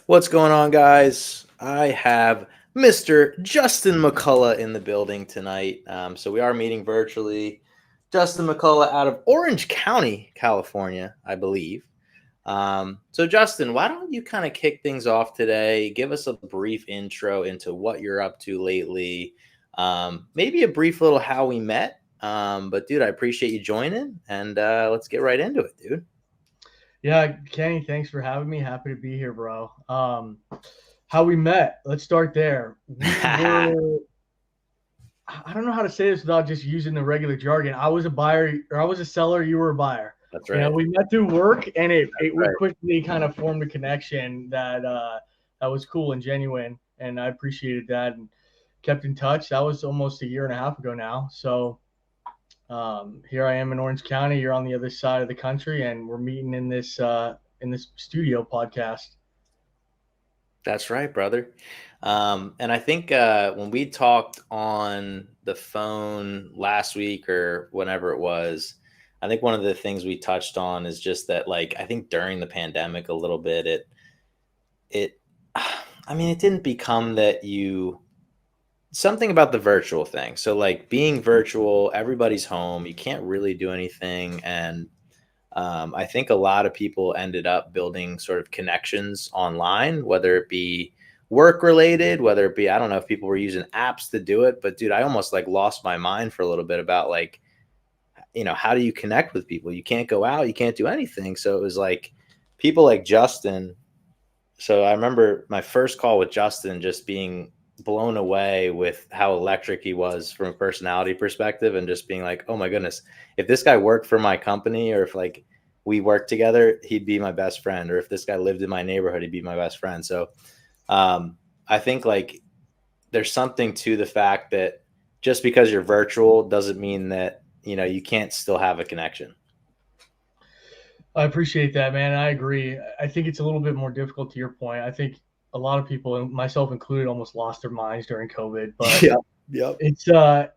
What's going on, guys? I have Mr. Justin McCullough in the building tonight. So we are meeting virtually. Justin McCullough out of Orange County, California, I believe. So Justin, why don't you kind of kick things off today? Give us a brief intro into what you're up to lately. Maybe a brief little how we met. But dude, I appreciate you joining, and let's get right into it, dude. Yeah, Kenny, thanks for having me. Happy to be here, bro. How we met? Let's start there. We were, I don't know how to say this without just using the regular jargon. I was a buyer, or I was a seller. You were a buyer. That's right. We met through work, and we Right. quickly kind of formed a connection that was cool and genuine, and I appreciated that and kept in touch. That was almost a year and a half ago now. So here I am in Orange County. You're on the other side of the country, and we're meeting in this studio podcast. That's right, brother. And I think when we talked on the phone last week or whenever it was, I think one of the things we touched on is just that, like, I think during the pandemic a little bit, it, I mean, it didn't become that something about the virtual thing. So, like, being virtual, everybody's home, you can't really do anything. And I think a lot of people ended up building sort of connections online, whether it be work related, whether it be, I don't know if people were using apps to do it, but dude, I almost like lost my mind for a little bit about like, how do you connect with people? You can't go out, you can't do anything. So it was like people like Justin. So I remember my first call with Justin just being blown away with how electric he was from a personality perspective and just being like, oh my goodness, if this guy worked for my company or if like we worked together, he'd be my best friend. Or if this guy lived in my neighborhood, he'd be my best friend. So I think like there's something to the fact that just because you're virtual doesn't mean that, you can't still have a connection. I appreciate that, man. I agree. I think it's a little bit more difficult to your point. I think a lot of people, and myself included, almost lost their minds during COVID. But Yep. Yep. it's uh,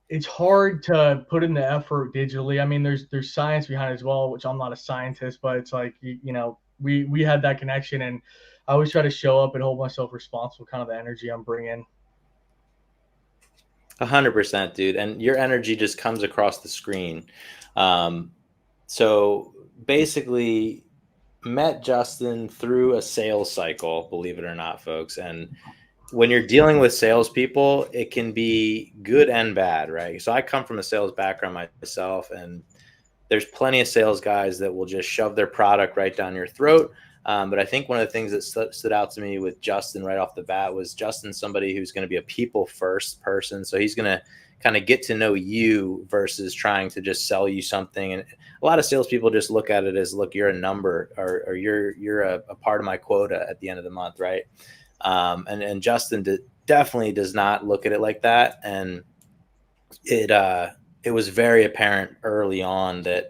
it's hard to put in the effort digitally. I mean, there's science behind it as well, which I'm not a scientist, but it's like we had that connection, and I always try to show up and hold myself responsible, kind of the energy I'm bringing. 100%, dude. And your energy just comes across the screen. Um, so basically, met Justin through a sales cycle, believe it or not, folks. And when you're dealing with salespeople, it can be good and bad, right? So I come from a sales background myself, and there's plenty of sales guys that will just shove their product right down your throat. But I think one of the things that stood out to me with Justin right off the bat was Justin, somebody who's going to be a people first person. So he's going to kind of get to know you versus trying to just sell you something. And a lot of salespeople just look at it as, look, you're a number, or you're a part of my quota at the end of the month, right? And Justin definitely does not look at it like that. And it was very apparent early on that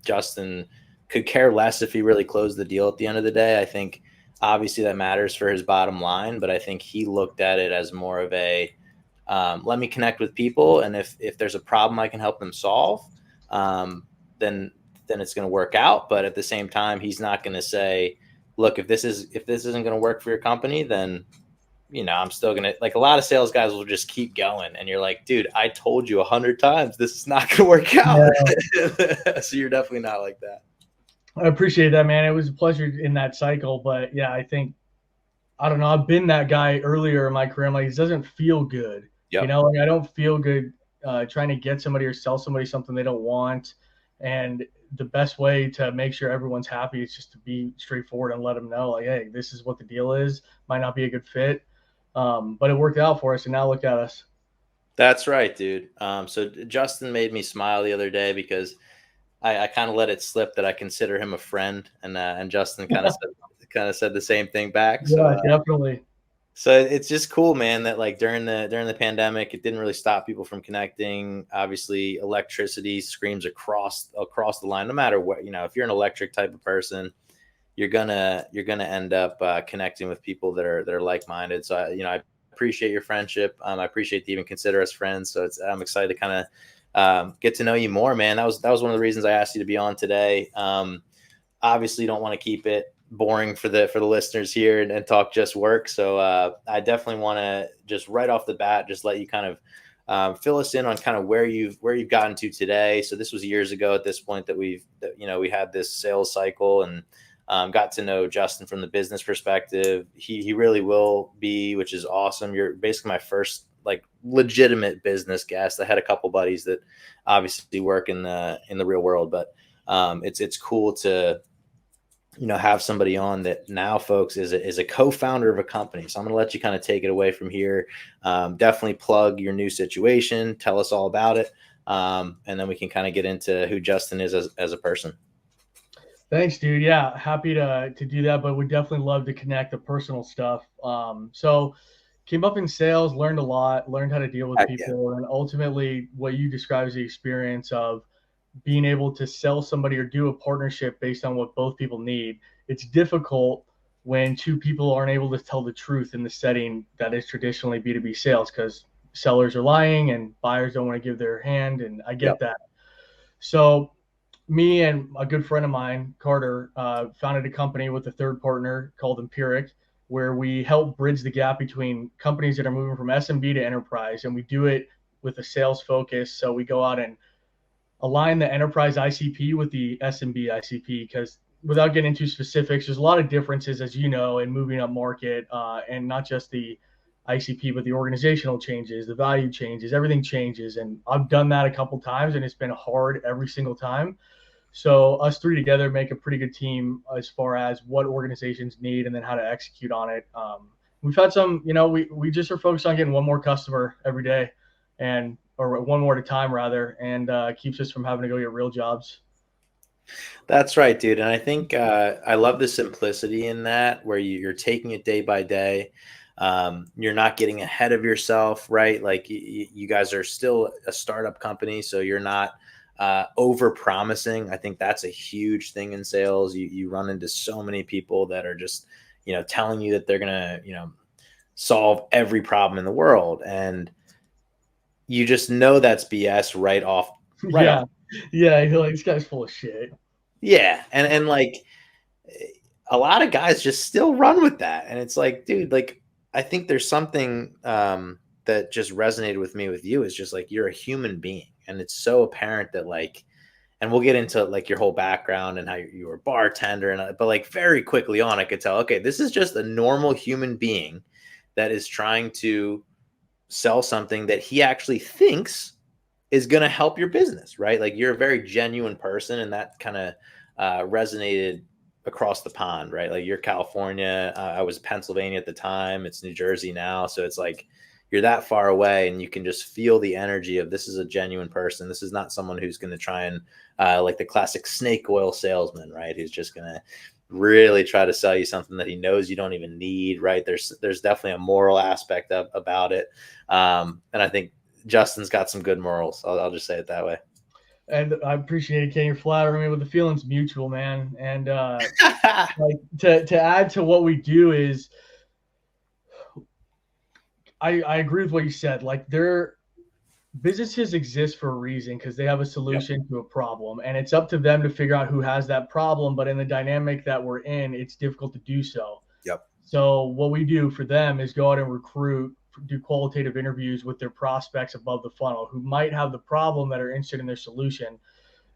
Justin could care less if he really closed the deal at the end of the day. I think obviously that matters for his bottom line, but I think he looked at it as more of a let me connect with people, and if there's a problem I can help them solve, then it's going to work out. But at the same time, he's not going to say, look, if this isn't going to work for your company, then I'm still gonna, like, a lot of sales guys will just keep going, and you're like, dude, I told you 100 times this is not gonna work out. Yeah, So you're definitely not like that. I appreciate that, man. It was a pleasure in that cycle, but yeah, I think I don't know. I've been that guy earlier in my career. I'm like, it doesn't feel good. Yep. Like I don't feel good trying to get somebody or sell somebody something they don't want. And the best way to make sure everyone's happy is just to be straightforward and let them know, like, hey, this is what the deal is. Might not be a good fit, but it worked out for us. And now look at us. That's right, dude. So Justin made me smile the other day because I kind of let it slip that I consider him a friend, and Justin kind of said the same thing back. So Yeah, definitely. So it's just cool, man, that like during the pandemic, it didn't really stop people from connecting. Obviously, electricity screams across the line. No matter what, if you're an electric type of person, you're gonna end up connecting with people that are like minded. So I appreciate your friendship. I appreciate that you even consider us friends. So I'm excited to kind of get to know you more, man. That was one of the reasons I asked you to be on today. Obviously, don't want to keep it boring for the listeners here and talk just work. So I definitely want to just right off the bat just let you kind of fill us in on kind of where you've gotten to today. So this was years ago at this point that we had this sales cycle and got to know Justin from the business perspective. He really will be, which is awesome. You're basically my first like legitimate business guest. I had a couple buddies that obviously work in the real world, but it's cool to have somebody on that now, folks, is a co-founder of a company. So I'm going to let you kind of take it away from here. Definitely plug your new situation, tell us all about it, and then we can kind of get into who Justin is as a person. Thanks, dude. Yeah, happy to do that, but would definitely love to connect the personal stuff. So came up in sales, learned a lot, learned how to deal with Heck yeah. people, and ultimately what you describe as the experience of being able to sell somebody or do a partnership based on what both people need. It's difficult when two people aren't able to tell the truth in the setting that is traditionally B2B sales because sellers are lying and buyers don't want to give their hand. And I get Yep. that. So me and a good friend of mine, Carter, founded a company with a third partner called Empiric, where we help bridge the gap between companies that are moving from SMB to enterprise. And we do it with a sales focus. So we go out and align the enterprise ICP with the SMB ICP because without getting into specifics, there's a lot of differences, as you know, in moving up market and not just the ICP, but the organizational changes, the value changes, everything changes. And I've done that a couple times and it's been hard every single time. So us three together make a pretty good team as far as what organizations need and then how to execute on it. We've had some, we just are focused on getting one more customer every day and or one more at a time rather, and keeps us from having to go get real jobs. That's right, dude. And I think I love the simplicity in that, where you're taking it day by day. You're not getting ahead of yourself, right? Like you guys are still a startup company, so you're not over promising. I think that's a huge thing in sales. You run into so many people that are just telling you that they're gonna solve every problem in the world, and you just know that's BS right off. Yeah, yeah. You're like, this guy's full of shit. Yeah, and like a lot of guys just still run with that, and it's like, dude, like I think there's something that just resonated with me with you is just like you're a human being, and it's so apparent that like, and we'll get into like your whole background and how you were a bartender, and but like very quickly on, I could tell, okay, this is just a normal human being that is trying to sell something that he actually thinks is going to help your business, right? Like you're a very genuine person, and that kind of resonated across the pond, right? Like you're California, I was Pennsylvania at the time, it's New Jersey now, so it's like you're that far away, and you can just feel the energy of this is a genuine person. This is not someone who's going to try and like the classic snake oil salesman, right? Who's just going to really try to sell you something that he knows you don't even need, right? There's definitely a moral aspect about it, and I think Justin's got some good morals. I'll just say it that way. And I appreciate it, Ken. You're flattering me, but the feeling's mutual, man. And like to add to what we do is, I agree with what you said. Like businesses exist for a reason because they have a Yep. solution to a problem, and it's up to them to figure out who has that problem. But in the dynamic that we're in, it's difficult to do so. Yep. So what we do for them is go out and recruit, do qualitative interviews with their prospects above the funnel who might have the problem that are interested in their solution,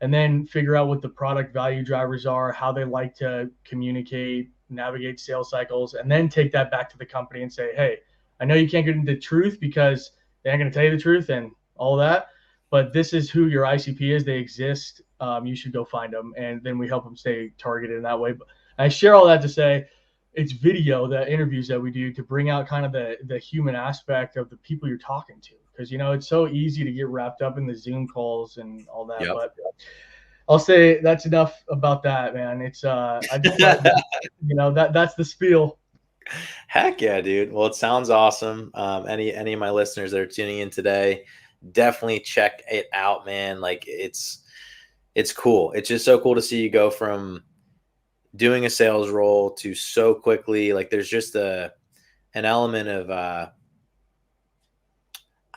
and then figure out what the product value drivers are, how they like to communicate, navigate sales cycles, and then take that back to the company and say, hey, I know you can't get into the truth because they aren't going to tell you the truth and all that, but this is who your ICP is. They exist. You should go find them. And then we help them stay targeted in that way. But I share all that to say it's video, the interviews that we do to bring out kind of the human aspect of the people you're talking to. Because, it's so easy to get wrapped up in the Zoom calls and all that. Yep. But I'll say that's enough about that, man. It's I just wanted to, that's the spiel. Heck yeah, dude. Well, it sounds awesome. Any of my listeners that are tuning in today, definitely check it out, man. Like it's cool. It's just so cool to see you go from doing a sales role to so quickly. Like there's just an element of I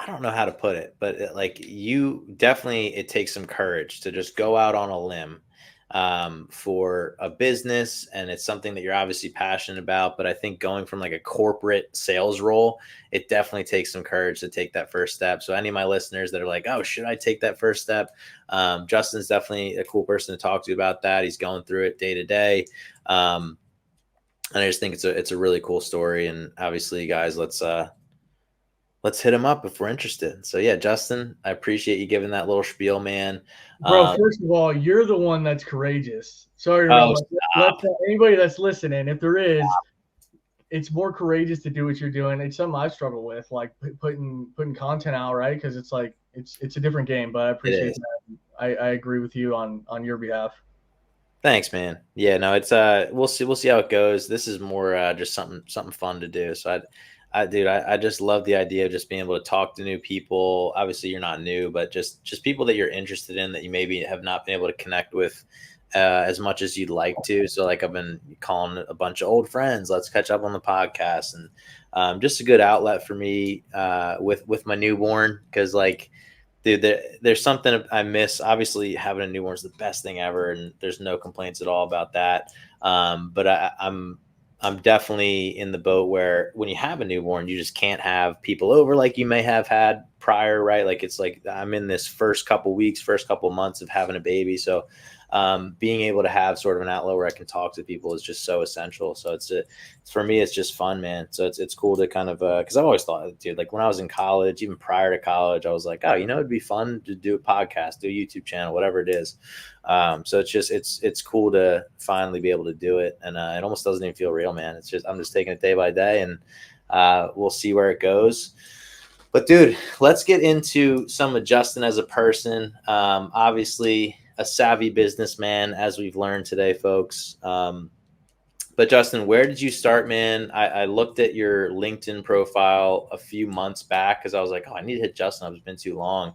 don't know how to put it, but like you definitely, it takes some courage to just go out on a limb for a business, and it's something that you're obviously passionate about. But I think going from like a corporate sales role, it definitely takes some courage to take that first step. So any of my listeners that are like, oh, should I take that first step? Justin's definitely a cool person to talk to about that. He's going through it day to day. And I just think it's a really cool story. And obviously, guys, let's hit him up if we're interested. So yeah, Justin, I appreciate you giving that little spiel, man. Bro, first of all, you're the one that's courageous. Sorry to Oh, interrupt. Let anybody that's listening, if there is, it's more courageous to do what you're doing. It's something I struggle with, like putting content out, right? Because it's like it's a different game. But I appreciate that. I agree with you on your behalf. Thanks, man. Yeah, no, it's we'll see how it goes. This is more just something fun to do. So I just love the idea of just being able to talk to new people. Obviously, you're not new, but just people that you're interested in that you maybe have not been able to connect with as much as you'd like to. So like I've been calling a bunch of old friends. Let's catch up on the podcast, and just a good outlet for me with my newborn, because like, dude, there's something I miss. Obviously, having a newborn is the best thing ever, and there's no complaints at all about that. But I'm definitely in the boat where when you have a newborn, you just can't have people over like you may have had prior, right? Like it's like I'm in this first couple weeks, first couple months of having a baby, so being able to have sort of an outlet where I can talk to people is just so essential. So for me, it's just fun, man. So it's cool to kind of, cause I've always thought, dude, like when I was in college, even prior to college, I was like, oh, it'd be fun to do a podcast, do a YouTube channel, whatever it is. So it's cool to finally be able to do it. And it almost doesn't even feel real, man. I'm just taking it day by day, and we'll see where it goes. But dude, let's get into some of Justin as a person. Obviously a savvy businessman, as we've learned today, folks. But Justin, where did you start, man? I looked at your LinkedIn profile a few months back because I was like, oh, I need to hit Justin. It's been too long.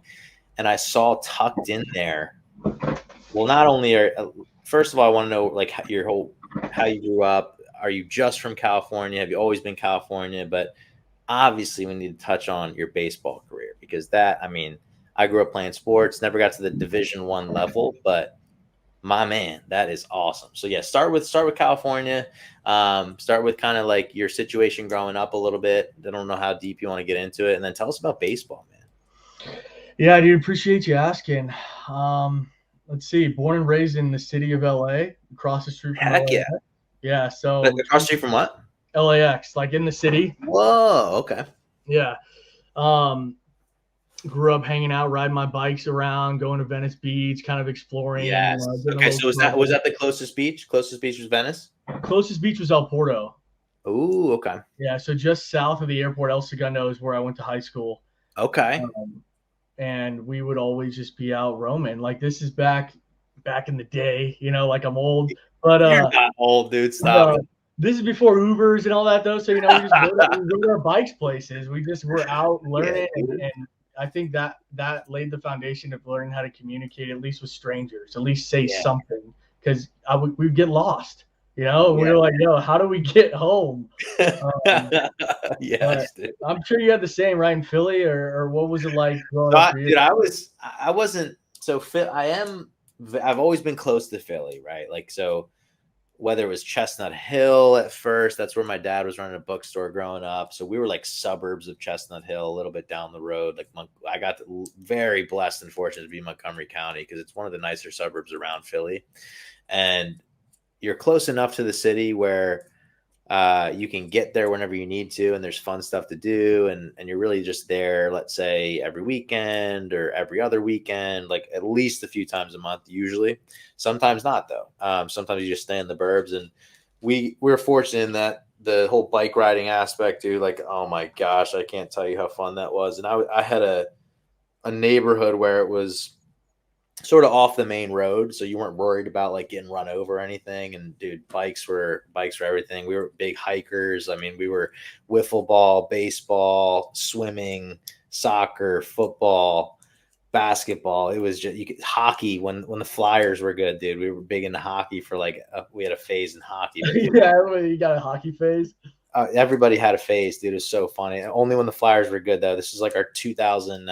And I saw tucked in there. Well, not only first of all, I want to know like how you grew up. Are you just from California? Have you always been California? But obviously we need to touch on your baseball career, because I grew up playing sports, never got to the Division I level, but my man, that is awesome. So yeah, start with California. Start with kind of like your situation growing up a little bit. I don't know how deep you want to get into it, and then tell us about baseball, man. Yeah, dude, appreciate you asking. Let's see, born and raised in the city of LA, across the street from Heck LA. yeah. Yeah, so But across the street from what? LAX, like in the city. Whoa, okay. Yeah. Grew up hanging out, riding my bikes around, going to Venice Beach, kind of exploring. Yes. Okay, so was that the closest beach? Closest beach was Venice? Closest beach was El Porto. Ooh, okay. Yeah, so just south of the airport, El Segundo is where I went to high school. Okay. And we would always just be out roaming. Like this is back in the day, like I'm old, but you're not old, dude. Stop it. This is before Ubers and all that though. So we just rode our bikes places. We just were out learning, and I think that laid the foundation of learning how to communicate, at least with strangers, at least say something, because we'd get lost. We were like, yo, how do we get home? Yes, dude. I'm sure you had the same, right, in Philly, or what was it like growing up for you? Dude, I wasn't so fit. I've always been close to Philly, right? Like, so whether it was Chestnut Hill at first, that's where my dad was running a bookstore growing up. So we were like suburbs of Chestnut Hill, a little bit down the road. Like I got very blessed and fortunate to be in Montgomery County, because it's one of the nicer suburbs around Philly. And you're close enough to the city where you can get there whenever you need to, and there's fun stuff to do, and you're really just there, let's say every weekend or every other weekend, like at least a few times a month usually. Sometimes not though. Sometimes you just stay in the burbs, and we're fortunate in that the whole bike riding aspect, dude, like, oh my gosh, I can't tell you how fun that was. And I had a neighborhood where it was sort of off the main road, so you weren't worried about like getting run over or anything. And dude, bikes were everything. We were big hikers. We were wiffle ball, baseball, swimming, soccer, football, basketball. It was just hockey when the Flyers were good, dude. We were big into hockey for we had a phase in hockey. Yeah, you got a hockey phase. Everybody had a phase, dude. It was so funny. Only when the Flyers were good though. This is like our 2000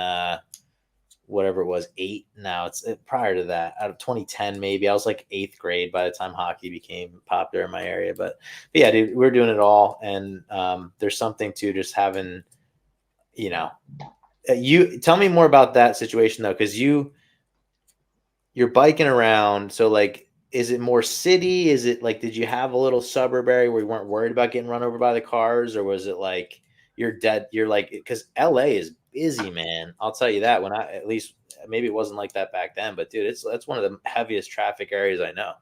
whatever it was, 8. Now it's prior to that, out of 2010 maybe. I was like 8th grade by the time hockey became popular in my area. But yeah, dude, we're doing it all, and there's something to just having, you know, you tell me more about that situation though, because you're biking around. So like, is it more city? Is it like, did you have a little suburb area where you weren't worried about getting run over by the cars, or was it like you're dead? You're like, because LA is busy, man. I'll tell you that. When I, at least maybe it wasn't like that back then, but dude, that's one of the heaviest traffic areas I know.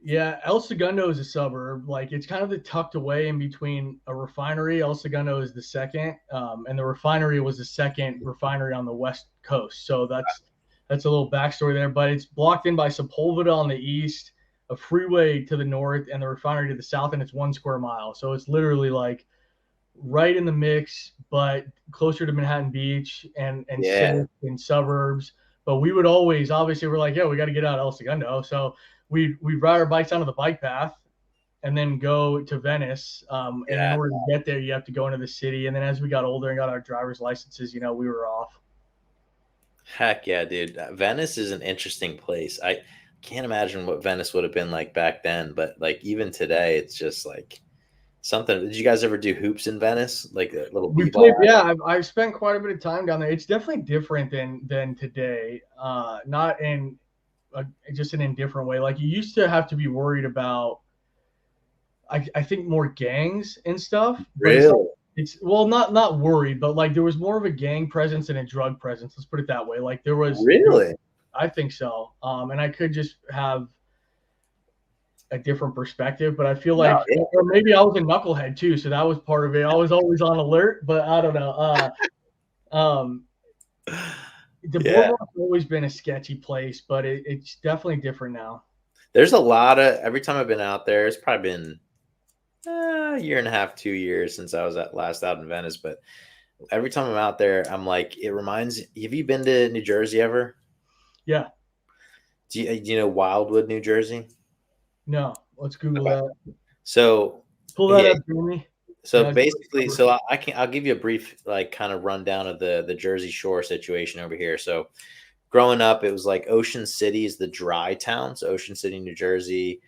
Yeah, El Segundo is a suburb. Like it's kind of the tucked away in between a refinery. El Segundo is the second, and the refinery was the second refinery on the west coast. So that's a little backstory there. But it's blocked in by Sepulveda on the east, a freeway to the north, and the refinery to the south, and it's 1 square mile. So it's literally like right in the mix, but closer to Manhattan Beach and Yeah, safe in suburbs. But we would always, obviously, we're like, yeah, we got to get out of El Segundo. So we ride our bikes onto the bike path and then go to Venice. And in yeah. order to get there, you have to go into the city. And then as we got older and got our driver's licenses, we were off. Heck yeah, dude. Venice is an interesting place. I can't imagine what Venice would have been like back then, but like even today, it's just like something. Did you guys ever do hoops in Venice? Like a little We played, b-ball? yeah. I've spent quite a bit of time down there. It's definitely different than today. Not in just in a different way. Like you used to have to be worried about, I think more gangs and stuff, but Really? it's well not worried, but like there was more of a gang presence and a drug presence. Let's put it that way. Like Really? I think so. And I could just have a different perspective, but I feel No, like, or maybe I was a knucklehead too, so that was part of it. I was always on alert, but I don't know. Um, yeah. the Yeah. boardwalk's always been a sketchy place, but it's definitely different now. There's a lot of, every time I've been out there, it's probably been a year and a half, 2 years since I was at last out in Venice. But every time I'm out there, I'm like, it reminds. Have you been to New Jersey ever? Yeah, Do you know Wildwood, New Jersey? no, let's Google Okay. that. So Pull that yeah, up, Jeremy. so Yeah, basically, so I'll give you a brief like kind of rundown of the Jersey Shore situation over here. So growing up, it was like Ocean City is the dry town. So Ocean City, New Jersey,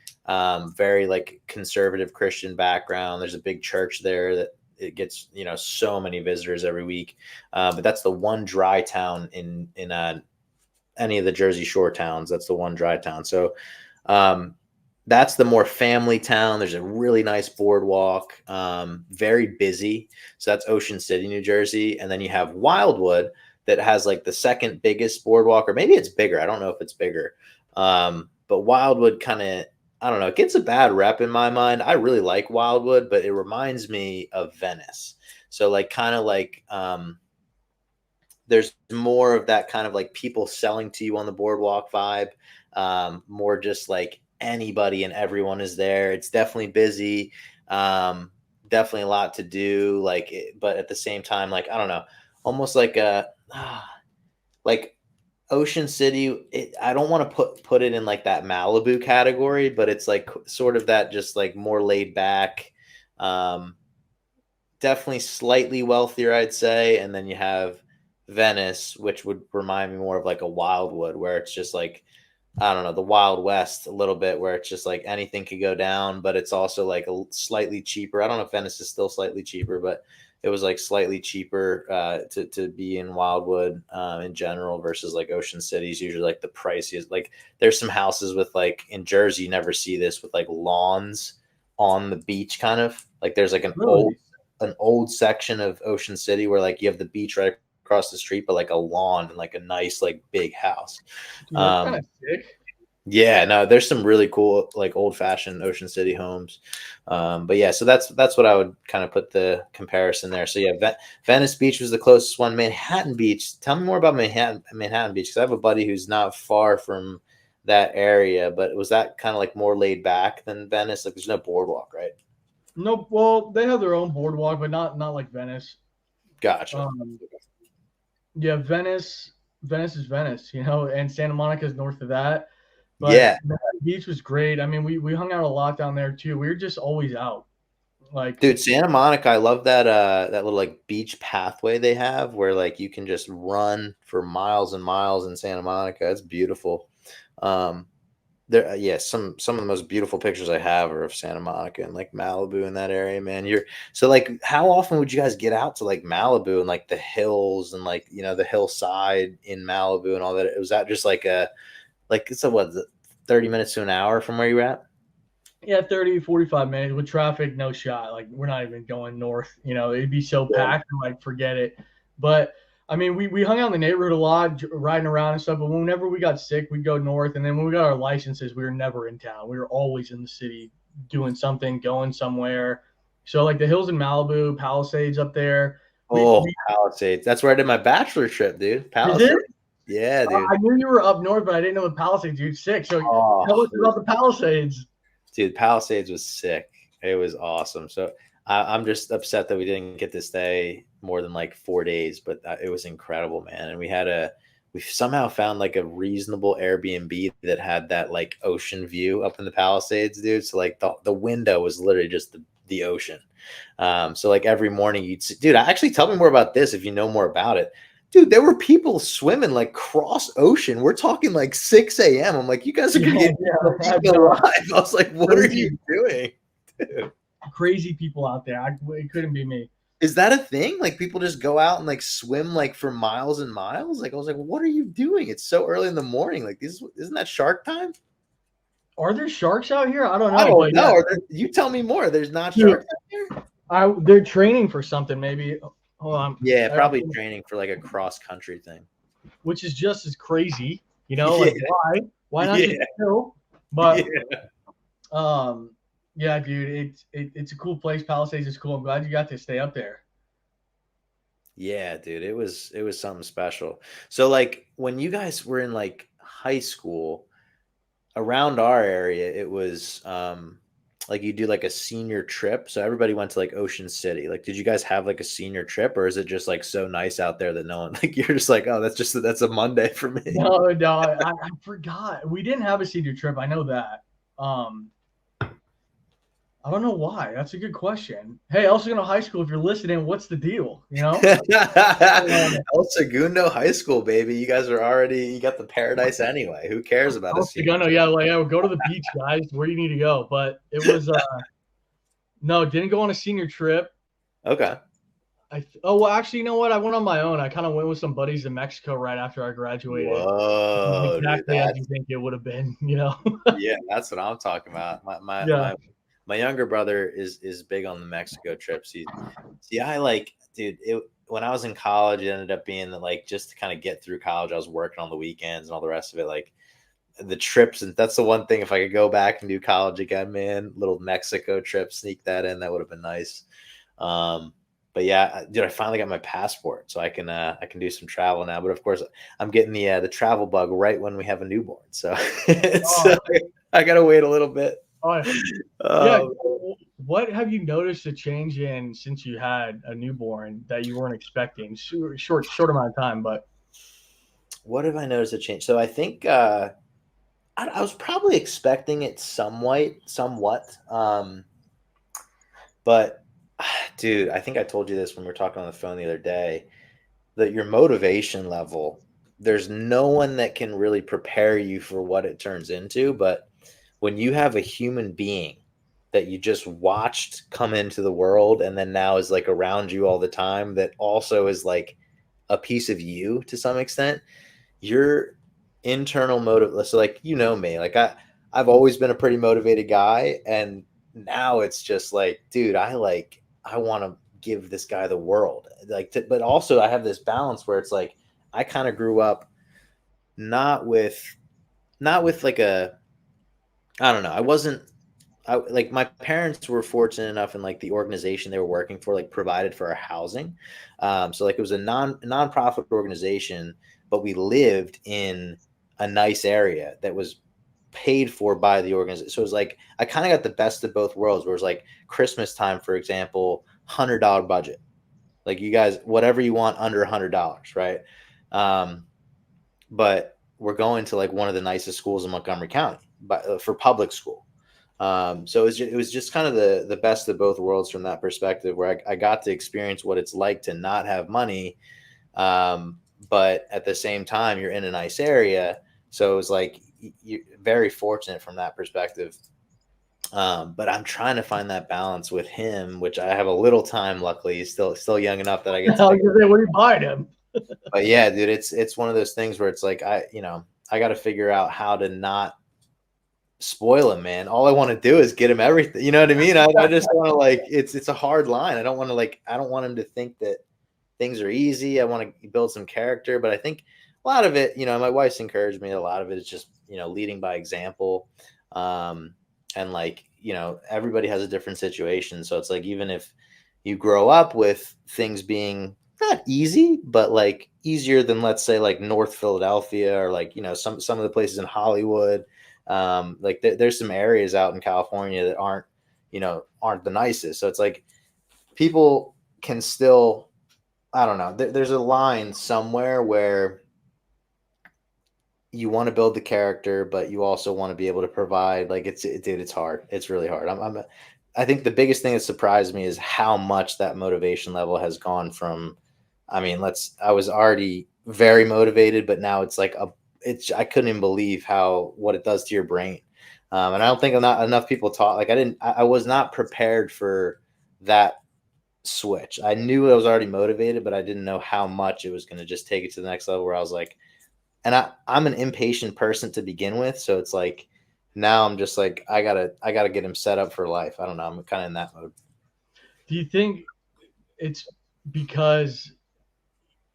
very like conservative Christian background. There's a big church there that it gets so many visitors every week. But that's the one dry town in any of the Jersey Shore towns. That's the one dry town. So um, that's the more family town. There's a really nice boardwalk, very busy. So that's Ocean City, New Jersey. And then you have Wildwood that has like the second biggest boardwalk, or maybe it's bigger. I don't know if it's bigger. But Wildwood kind of, I don't know, it gets a bad rep in my mind. I really like Wildwood, but it reminds me of Venice. So like kind of like there's more of that kind of like people selling to you on the boardwalk vibe, more just like anybody and everyone is there. It's definitely busy, definitely a lot to do, like but at the same time, like I don't know, almost like a like Ocean City. I don't want to put it in like that Malibu category, but it's like sort of that, just like more laid back, um, definitely slightly wealthier, I'd say. And then you have Venice, which would remind me more of like a Wildwood, where it's just like, I don't know, the Wild West a little bit, where it's just like anything could go down, but it's also like a slightly cheaper. I don't know if Venice is still slightly cheaper, but it was like slightly cheaper to be in Wildwood in general versus like Ocean City's usually like the priciest. Like there's some houses with like in Jersey, you never see this, with like lawns on the beach, kind of like there's like really, an old section of Ocean City where like you have the beach right across the street, but like a lawn and like a nice like big house. dude, that's kind Um, of sick. yeah, no, there's some really cool like old fashioned Ocean City homes. But yeah, so that's what I would kind of put the comparison there. So yeah, Venice Beach was the closest one. Manhattan Beach. Tell me more about Manhattan Beach, because I have a buddy who's not far from that area. But was that kind of like more laid back than Venice? Like there's no boardwalk, right? No, well, they have their own boardwalk, but not like Venice. Gotcha. Um, yeah, Venice is Venice, and Santa Monica is north of that. But Yeah. Manhattan Beach was great. I mean, we hung out a lot down there too. We were just always out. Like, Dude, Santa Monica, I love that little like beach pathway they have where like you can just run for miles and miles in Santa Monica. It's beautiful. Um, there, yeah, some of the most beautiful pictures I have are of Santa Monica and like Malibu in that area, man. You're so like, how often would you guys get out to like Malibu and like the hills and like the hillside in Malibu and all that? Was that just like it's a what 30 minutes to an hour from where you're at? yeah, 30, 45 minutes with traffic, no shot. Like, we're not even going north. It'd be so Yeah. packed, like, forget it. But I mean, we hung out in the neighborhood a lot, riding around and stuff. But whenever we got sick, we'd go north. And then when we got our licenses, we were never in town. We were always in the city doing something, going somewhere. So, like, the hills in Malibu, Palisades up there. Oh, We Palisades. That's where I did my bachelor trip, dude. is it? Palisades. Yeah, dude. I knew you were up north, but I didn't know the Palisades. Dude, sick. So Oh, tell us it about was the Palisades. Dude, Palisades was sick. It was awesome. So I'm just upset that we didn't get to stay more than like 4 days, but it was incredible, man. And we somehow found like a reasonable Airbnb that had that like ocean view up in the Palisades, dude. So like the window was literally just the ocean. So like every morning you'd see, dude, actually tell me more about this if you know more about it. Dude, there were people swimming like cross ocean. We're talking like 6 a.m. I'm like, you guys are Yeah, gonna get yeah, eaten alive. I was like, what are crazy, you doing? Dude. crazy people out there. It couldn't be me. Is that a thing? Like people just go out and like swim like for miles and miles? Like I was like, what are you doing? It's so early in the morning. Like this isn't that shark time? Are there sharks out here? I don't I know, don't but yeah, know. You tell me more. There's not dude, sharks out here? they're training for something. Maybe hold on, Yeah, probably training for like a cross country thing. which is just as crazy. Yeah, Like, why? Why not just yeah, chill? yeah. But yeah, dude, it's a cool place. Palisades is cool. I'm glad you got to stay up there. Yeah, dude, it was something special. So like when you guys were in like high school around our area, it was like you do like a senior trip. So everybody went to like Ocean City. Like did you guys have like a senior trip or is it just like so nice out there that no one like you're just like, "Oh, that's a Monday for me." No, I forgot. We didn't have a senior trip. I know that. Um, I don't know why. That's a good question. Hey, El Segundo High School, if you're listening, what's the deal? Um, El Segundo High School, baby. You got the paradise anyway. Who cares about a El senior Segundo, trip? yeah, like, yeah, go to the beach, guys. Where you need to go. But it was no, didn't go on a senior trip. Okay. Oh well, actually, you know what? I went on my own. I kind of went with some buddies to Mexico right after I graduated. Whoa, dude. Exactly as you think it would have been, Yeah, that's what I'm talking about. My my Yeah. my my younger brother is big on the Mexico trips. See, I like, dude. When I was in college, it ended up being that like just to kind of get through college, I was working on the weekends and all the rest of it. Like the trips, and that's the one thing. If I could go back and do college again, man, little Mexico trip, sneak that in, that would have been nice. Um, but yeah, dude, I finally got my passport, so I can do some travel now. But of course, I'm getting the travel bug right when we have a newborn, so it's Oh, I gotta wait a little bit. oh, yeah. Um, What have you noticed a change in since you had a newborn that you weren't expecting? Short amount of time, but what have I noticed a change? So I think I was probably expecting it somewhat. But dude, I think I told you this when we were talking on the phone the other day that your motivation level, there's no one that can really prepare you for what it turns into. But when you have a human being that you just watched come into the world and then now is like around you all the time, that also is like a piece of you to some extent, your internal motive. So like, me, like I've always been a pretty motivated guy, and now it's just like, dude, I want to give this guy the world, like but also I have this balance where it's like I kind of grew up not with like a, I don't know, I wasn't, like my parents were fortunate enough in like the organization they were working for like provided for our housing. So like it was a nonprofit organization, but we lived in a nice area that was paid for by the organization. So it was like I kind of got the best of both worlds, where it was like Christmas time, for example, $100 budget. Like you guys, whatever you want under $100, right? Um, but we're going to like one of the nicest schools in Montgomery County, but for public school. So it was just kind of the best of both worlds from that perspective, where I got to experience what it's like to not have money, but at the same time you're in a nice area. So it was like you're very fortunate from that perspective. But I'm trying to find that balance with him, which I have a little time. Luckily, he's still young enough that I I get was to take. gonna say, what are you buying him? But yeah, dude, it's one of those things where it's like I got to figure out how to not spoil him, man. All I want to do is get him everything. You know what I mean? I just want to like it's a hard line. I don't want him to think that things are easy. I want to build some character, but I think a lot of it, my wife's encouraged me. A lot of it is just leading by example, and like everybody has a different situation. So it's like even if you grow up with things being not easy, but like easier than let's say like North Philadelphia or like some of the places in Hollywood. Like there's some areas out in California that aren't the nicest. So it's like people can still, I don't know. There's a line somewhere where you want to build the character, but you also want to be able to provide. Like dude, it's hard. It's really hard. I think the biggest thing that surprised me is how much that motivation level has gone from. I mean, I was already very motivated, but now it's like I couldn't even believe what it does to your brain. And I don't think not enough people taught. Like I was not prepared for that switch. I knew I was already motivated, but I didn't know how much it was going to just take it to the next level where I was like, and I'm an impatient person to begin with. So it's like, now I'm just like, I gotta get him set up for life. I don't know. I'm kind of in that mode. Do you think it's because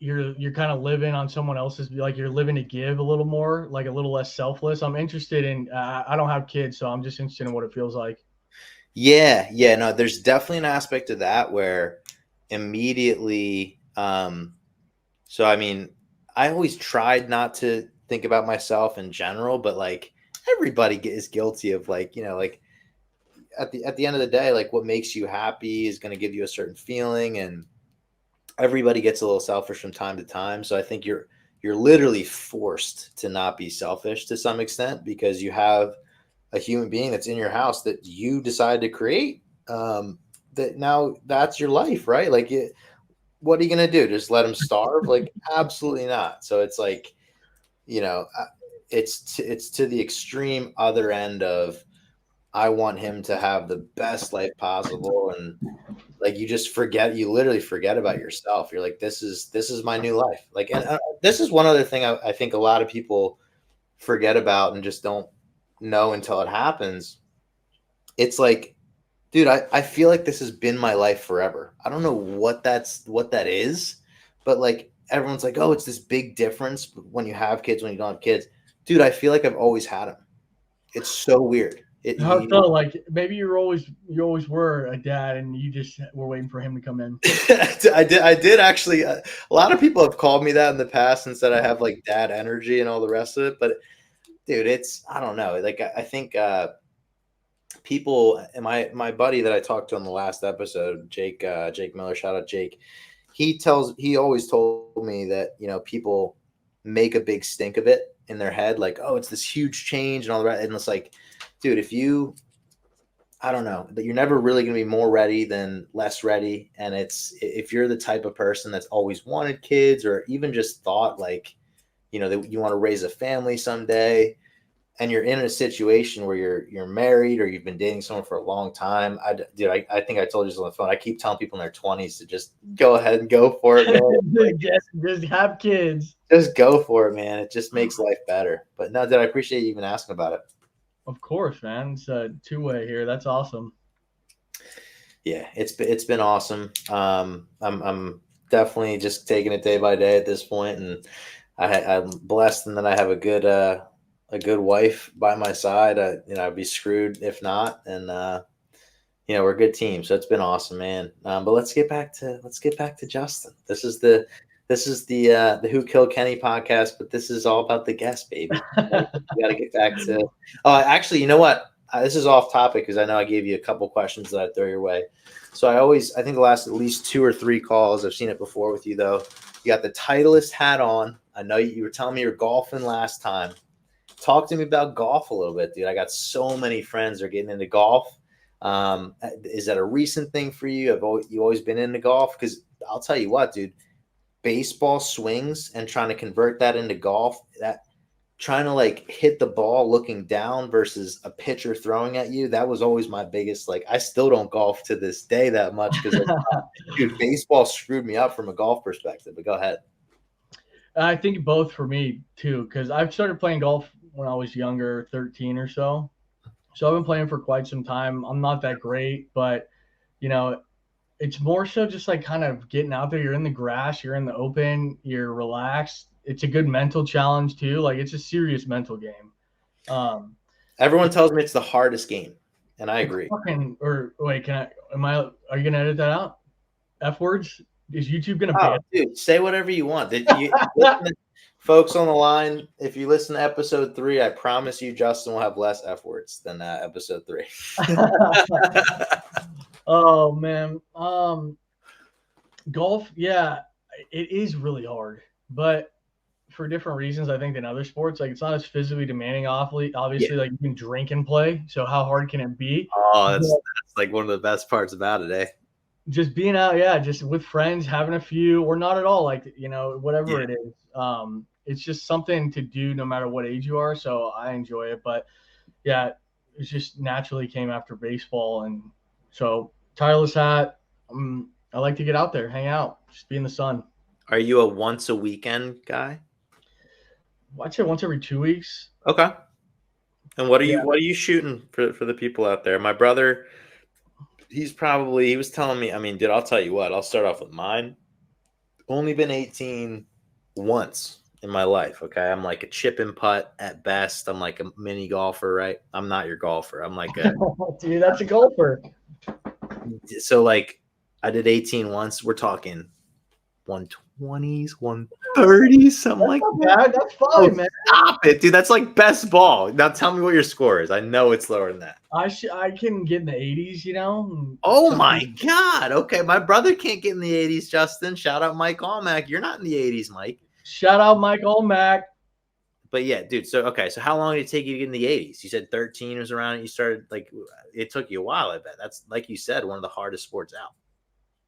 you're kind of living on someone else's, like you're living to give a little more, like a little less selfless? I'm interested in. I don't have kids, so I'm just interested in what it feels like. Yeah. Yeah. No, there's definitely an aspect of that where immediately, so I mean, I always tried not to think about myself in general, but like everybody is guilty of like, like at the end of the day, like what makes you happy is going to give you a certain feeling, and everybody gets a little selfish from time to time. So I think you're literally forced to not be selfish to some extent because you have a human being that's in your house that you decide to create. That now that's your life, right? Like, what are you gonna do? Just let him starve? Like, absolutely not. So it's like, you know, it's to the extreme other end of I want him to have the best life possible, and like you literally forget about yourself. You're like, this is my new life. Like, and this is one other thing I think a lot of people forget about and just don't know until it happens. It's like, dude, I feel like this has been my life forever. I don't know what that is, but like everyone's like, oh, it's this big difference when you have kids when you don't have kids. Dude, I feel like I've always had them. It's so weird. How it felt like maybe you always were a dad, and you just were waiting for him to come in. I did actually. A lot of people have called me that in the past and said I have like dad energy and all the rest of it. But dude, I don't know. Like I think people, and my buddy that I talked to on the last episode, Jake Miller, shout out Jake. He always told me that people make a big stink of it in their head, like, oh, it's this huge change and all the rest. And it's like, dude, I don't know, that you're never really going to be more ready than less ready. And if you're the type of person that's always wanted kids or even just thought like, that you want to raise a family someday, and you're in a situation where you're married or you've been dating someone for a long time. I think I told you this on the phone. I keep telling people in their 20s to just go ahead and go for it, man. Like, just have kids. just go for it, man. It just makes life better. But no, I appreciate you even asking about it. Of course, man. It's a two-way here. That's awesome. Yeah, it's been awesome. I'm definitely just taking it day by day at this point, and I'm blessed in that I have a good wife by my side. I'd be screwed if not, and we're a good team. So it's been awesome, man. But let's get back to Justin. This is the Who Killed Kenny podcast, but this is all about the guest, baby. We got to get back to. Oh, actually, you know what? This is off topic because I know I gave you a couple questions that I'd throw your way. So I think the last at least 2 or 3 calls, I've seen it before with you though. You got the Titleist hat on. I know you were telling me you're golfing last time. talk to me about golf a little bit, dude. I got so many friends that are getting into golf. Is that a recent thing for you? You always been into golf? Because I'll tell you what, dude, baseball swings and trying to convert that into golf, that trying to like hit the ball looking down versus a pitcher throwing at you, that was always my biggest, like, I still don't golf to this day that much because dude, baseball screwed me up from a golf perspective. But go ahead. I think both for me too, because I've started playing golf when I was younger, 13 or so. So I've been playing for quite some time. I'm not that great, but you know, it's more so just like kind of getting out there. You're in the grass, you're in the open, you're relaxed. It's a good mental challenge too. Like it's a serious mental game. Um, Everyone tells me it's the hardest game, and I agree. or wait, are you gonna edit that out? F words? Is YouTube gonna ban? Dude, say whatever you want. Folks on the line, if you listen to episode 3, I promise you Justin will have less F words than episode 3. Oh man. Golf, yeah, it is really hard, but for different reasons, I think, than other sports. Like it's not as physically demanding, obviously, Yeah. like you can drink and play. So how hard can it be? Oh, that's like one of the best parts about it, eh? Just being out, yeah, just with friends, having a few, or not at all, like whatever Yeah. it is. It's just something to do no matter what age you are. So I enjoy it, but yeah, it just naturally came after baseball, and so tireless hat. I like to get out there, hang out, just be in the sun. Are you a once a weekend guy? I'd say once every 2 weeks. Okay. And what are Yeah. you shooting for the people out there? My brother, he was telling me, I mean, dude, I'll tell you what, I'll start off with mine. Only been 18 once in my life. Okay. I'm like a chip and putt at best. I'm like a mini golfer, right? I'm not your golfer. I'm like a, Dude, that's a golfer. so like I did 18 once. We're talking 120s, 130s, something like that. Bad. That's Oh, fine, man. stop it, dude. That's like best ball. Now tell me what your score is. I know it's lower than that. I can get in the 80s, Oh my God. Okay. My brother can't get in the 80s, Justin. Shout out Mike Almack. You're not in the 80s, Mike. Shout out Mike Olmack. But yeah, dude. So, okay. So how long did it take you to get in the 80s? You said 13 was around it. You started, like, it took you a while, I bet. That's, like you said, one of the hardest sports out.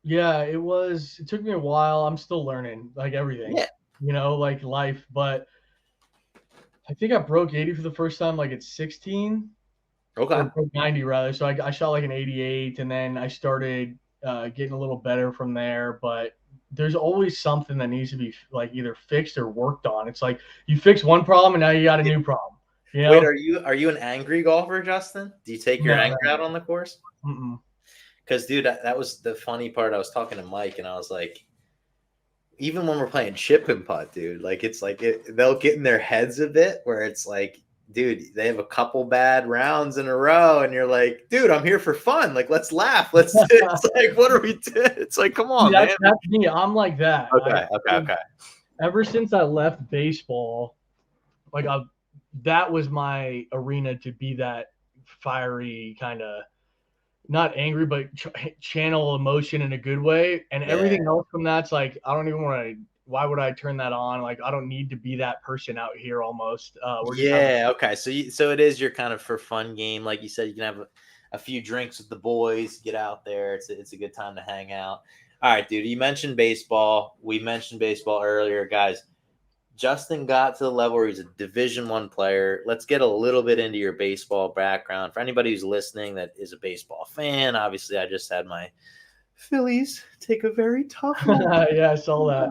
Yeah, it took me a while. I'm still learning, like everything, Yeah. like life. But I think I broke 80 for the first time, like at 16. Okay. Or broke 90 rather. So I shot like an 88, and then I started getting a little better from there. But there's always something that needs to be like either fixed or worked on. It's like you fix one problem and now you got a new problem. Wait, are you an angry golfer, Justin? Do you take your No, anger out on the course? Mm-mm. Because, dude, that was the funny part. I was talking to Mike, and I was like, even when we're playing chip and putt, dude, like it's like they'll get in their heads a bit where it's like, dude, they have a couple bad rounds in a row, and you're like, dude, I'm here for fun. Like, let's laugh. It's like, what are we doing? It's like, come on, man. That's me. I'm like that. Okay. Ever since I left baseball, like that was my arena to be that fiery kind of, not angry, but channel emotion in a good way. And everything else from that's like, I don't even want to. Why would I turn that on? Like, I don't need to be that person out here. Almost. We're just Okay. So it is your kind of for fun game, like you said. You can have a few drinks with the boys, get out there. It's a good time to hang out. All right, dude. You mentioned baseball. We mentioned baseball earlier, guys. Justin got to the level where he's a Division I player. Let's get a little bit into your baseball background. For anybody who's listening that is a baseball fan, obviously I just had my Phillies take a very tough loss. Yeah, I saw that.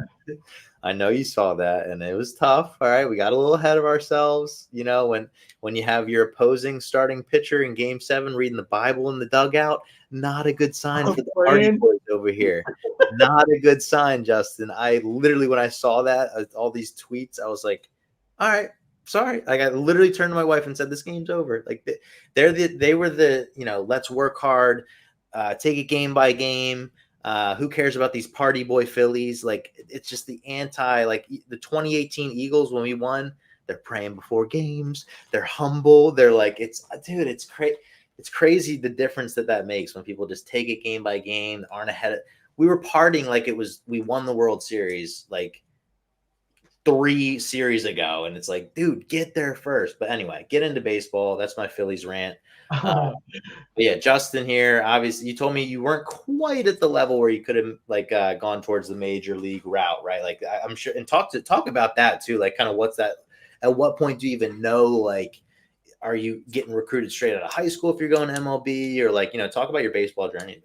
I know you saw that, and it was tough. All right, we got a little ahead of ourselves. You know, when you have your opposing starting pitcher in Game 7 reading the Bible in the dugout, not a good sign for the party boys over here. Not a good sign, Justin. I literally, when I saw that, all these tweets, I was like, all right, sorry. Like, I literally turned to my wife and said, this game's over. Like, they were the, let's work hard, take it game by game. Who cares about these party boy Phillies? Like, it's just the like the 2018 Eagles when we won. They're praying before games. They're humble. They're like, it's crazy. It's crazy the difference that makes when people just take it game by game, aren't ahead. We were partying like we won the World Series. Like, 3 series ago, and it's like, dude, get there first. But anyway, get into baseball. That's my Phillies rant. Uh, but yeah, Justin here. Obviously, you told me you weren't quite at the level where you could have like gone towards the major league route, right? Like I'm sure, and talk about that too. Like, kind of what's that? At what point do you even know? Like, are you getting recruited straight out of high school if you're going to MLB, or like, talk about your baseball journey a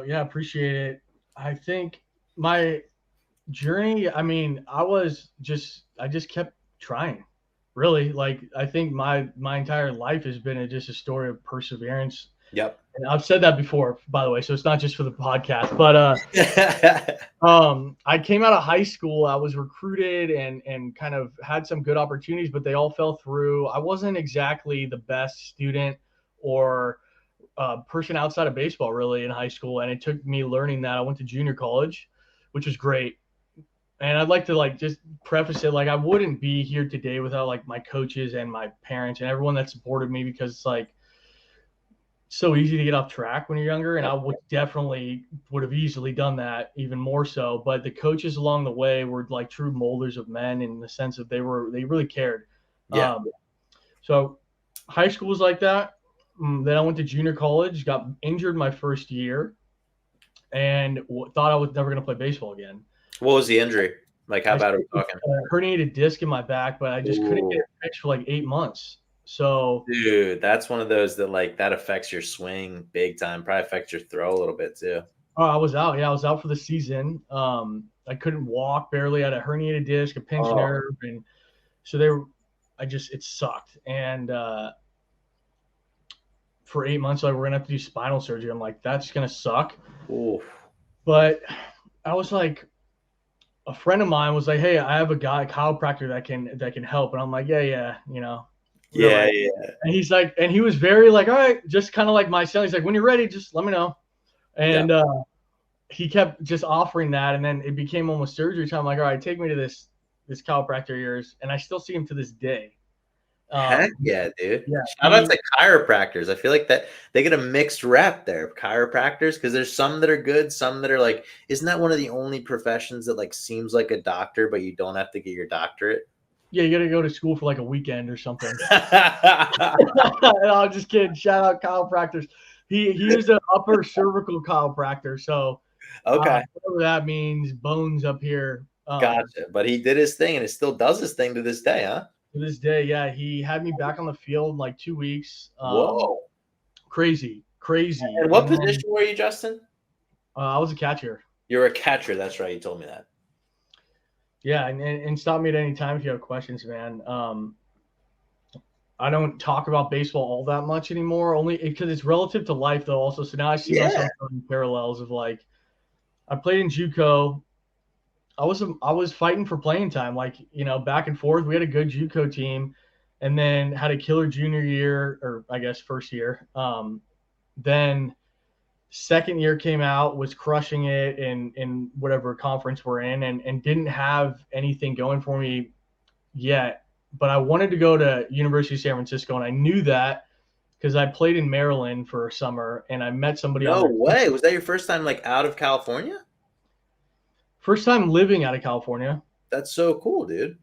bit. Yeah, appreciate it. I think my journey, I mean, I just kept trying. Really, like I think my entire life has been just a story of perseverance. Yep. And I've said that before, by the way, so it's not just for the podcast. But I came out of high school. I was recruited and kind of had some good opportunities, but they all fell through. I wasn't exactly the best student or person outside of baseball really in high school, and it took me learning that. I went to junior college, which was great. And I'd like to like just preface it like I wouldn't be here today without like my coaches and my parents and everyone that supported me, because it's like so easy to get off track when you're younger, and Yep. I would have easily done that even more so. But the coaches along the way were like true molders of men in the sense that they really cared. Yeah. So high school was like that. Then I went to junior college, got injured my first year, and thought I was never going to play baseball again. What was the injury? Like, how I bad are we talking? herniated disc in my back, but I just couldn't get Ooh. it fixed for like 8 months. So Dude, that's one of those that like that affects your swing big time. Probably affects your throw a little bit too. I was out. Yeah, I was out for the season. I couldn't walk barely. I had a herniated disc, a pinched Oh, nerve, and so they were. It sucked. And for 8 months, like we're gonna have to do spinal surgery. I'm like, that's gonna suck. ooh. But I was like, a friend of mine was like, "Hey, I have a guy, a chiropractor that can help," and I'm like, "Yeah, you're Yeah, right." yeah, And he's like, and he was very like, "All right," just kind of like my son. He's like, "When you're ready, just let me know." yeah. And he kept just offering that, and then it became almost surgery time. I'm like, "All right, take me to this chiropractor of yours," and I still see him to this day. Heck yeah, dude. Yeah, Shout out to chiropractors. I feel like that they get a mixed rep there, chiropractors, because there's some that are good, some that are like, isn't that one of the only professions that like seems like a doctor, but you don't have to get your doctorate? yeah, you got to go to school for like a weekend or something. I'm just kidding. Shout out chiropractors. He was an upper cervical chiropractor, so Okay. whatever that means, bones up here. Gotcha. But he did his thing and it still does his thing to this day, huh? To this day, yeah, he had me back on the field in like 2 weeks. Whoa. Crazy, crazy. And what And then position were you, Justin? I was a catcher. You're a catcher. That's right. You told me that. Yeah, and stop me at any time if you have questions, man. I don't talk about baseball all that much anymore, only because it's relative to life, though. Also, so now I see Yeah. myself in parallels of like I played in JUCO. I was fighting for playing time, like back and forth. We had a good JUCO team, and then had a killer junior year, or I guess first year. Then second year came out, was crushing it in whatever conference we're in, and didn't have anything going for me yet. But I wanted to go to University of San Francisco, and I knew that because I played in Maryland for a summer, and I met somebody on No their way. Was that your first time like out of California? first time living out of California. That's so cool, dude.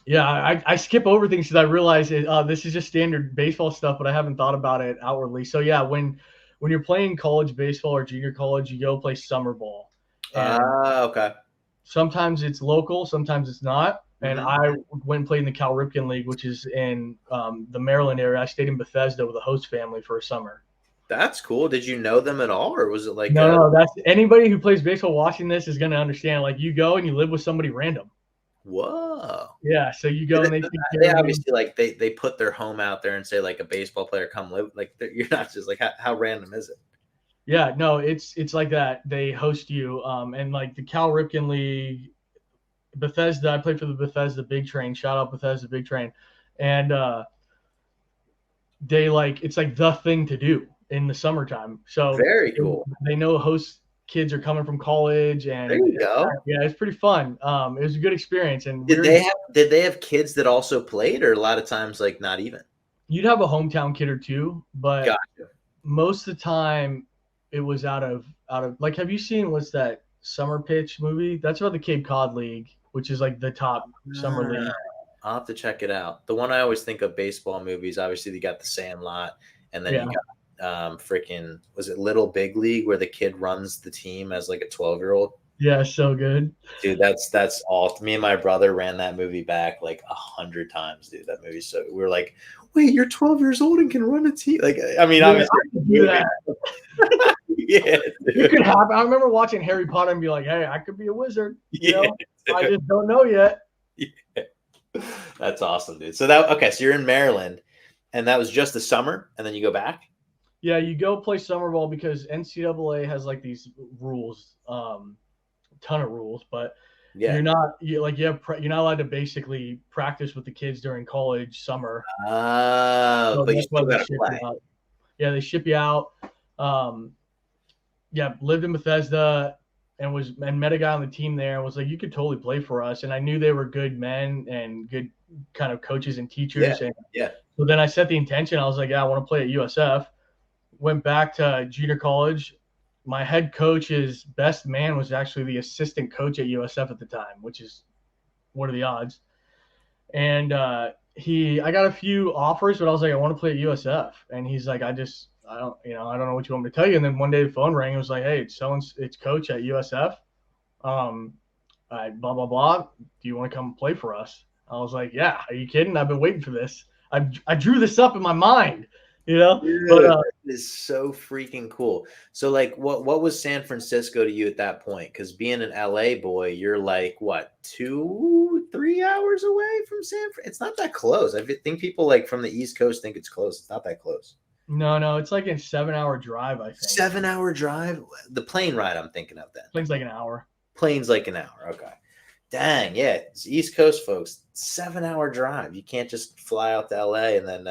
Yeah, I skip over things because I realize this is just standard baseball stuff, but I haven't thought about it outwardly. So yeah, when you're playing college baseball or junior college, you go play summer ball, and Ah, okay. sometimes it's local, sometimes it's not. And Hmm. I went and played in the Cal Ripken League, which is in the Maryland area. I stayed in Bethesda with a host family for a summer. That's cool. Did you know them at all, or was it like No, a no, that's anybody who plays baseball watching this is going to understand. Like you go and you live with somebody random. whoa? Yeah, so you go and they take They care of you. obviously like they put their home out there and say like a baseball player come live like you're not just like how random is it? Yeah, no, it's like that. They host you, and like the Cal Ripken League, Bethesda. I played for the Bethesda Big Train. Shout out Bethesda Big Train, and they like it's like the thing to do in the summertime. So Very cool. they know host kids are coming from college, There and you go. yeah, it's pretty fun. It was a good experience, and we were in, Did they have kids that also played, or a lot of times like not even? you'd have a hometown kid or two, but Gotcha. most of the time it was out of like have you seen what's that Summer Pitch movie? That's about the Cape Cod League. which is like the top summer league. I'll have to check it out. The one I always think of baseball movies, obviously you got The Sandlot, and then Yeah. you got freaking, was it Little Big League, where the kid runs the team as like a 12-year-old? Yeah, so good. Dude, that's all. Me and my brother ran that movie back like 100 times, dude. That movie. So we were like, wait, you're 12 years old and can run a team? Like, I mean, Yeah, obviously, I could do that. yeah, It could happen. I remember watching Harry Potter and be like, hey, I could be a wizard. You know? I dude. just don't know yet. Yeah. That's awesome, dude. So that, okay, so you're in Maryland, and that was just the summer, and then you go back. Yeah, you go play summer ball because NCAA has like these rules, ton of rules, but Yeah. you're not you're not allowed to basically practice with the kids during college summer. So But you that's why still they got to ship play. you out. Yeah, they ship you out. Yeah, lived in Bethesda and met a guy on the team there and was like, you could totally play for us. And I knew they were good men and good kind of coaches and teachers. Yeah. And Yeah. so then I set the intention. I was like, yeah, I want to play at USF. Went back to junior college. My head coach's best man was actually the assistant coach at USF at the time, which is what are the odds? And I got a few offers, but I was like, I want to play at USF. And he's like, I don't know what you want me to tell you. And then one day the phone rang. It was like, hey, it's coach at USF. Blah blah blah. Do you want to come play for us? I was like, yeah. Are you kidding? I've been waiting for this. I drew this up in my mind, you know. Dude, But it is so freaking cool. So, like, what was San Francisco to you at that point? Because being an LA boy, you're like what, 2-3 hours away from San Fran? It's not that close. I think people like from the East Coast think it's close. It's not that close. no, it's like a 7-hour drive. I think 7-hour drive. The plane ride I'm thinking of then. plane's like an hour. Plane's like an hour. Okay. Dang, yeah, it's East Coast folks. 7-hour drive. You can't just fly out to LA and then.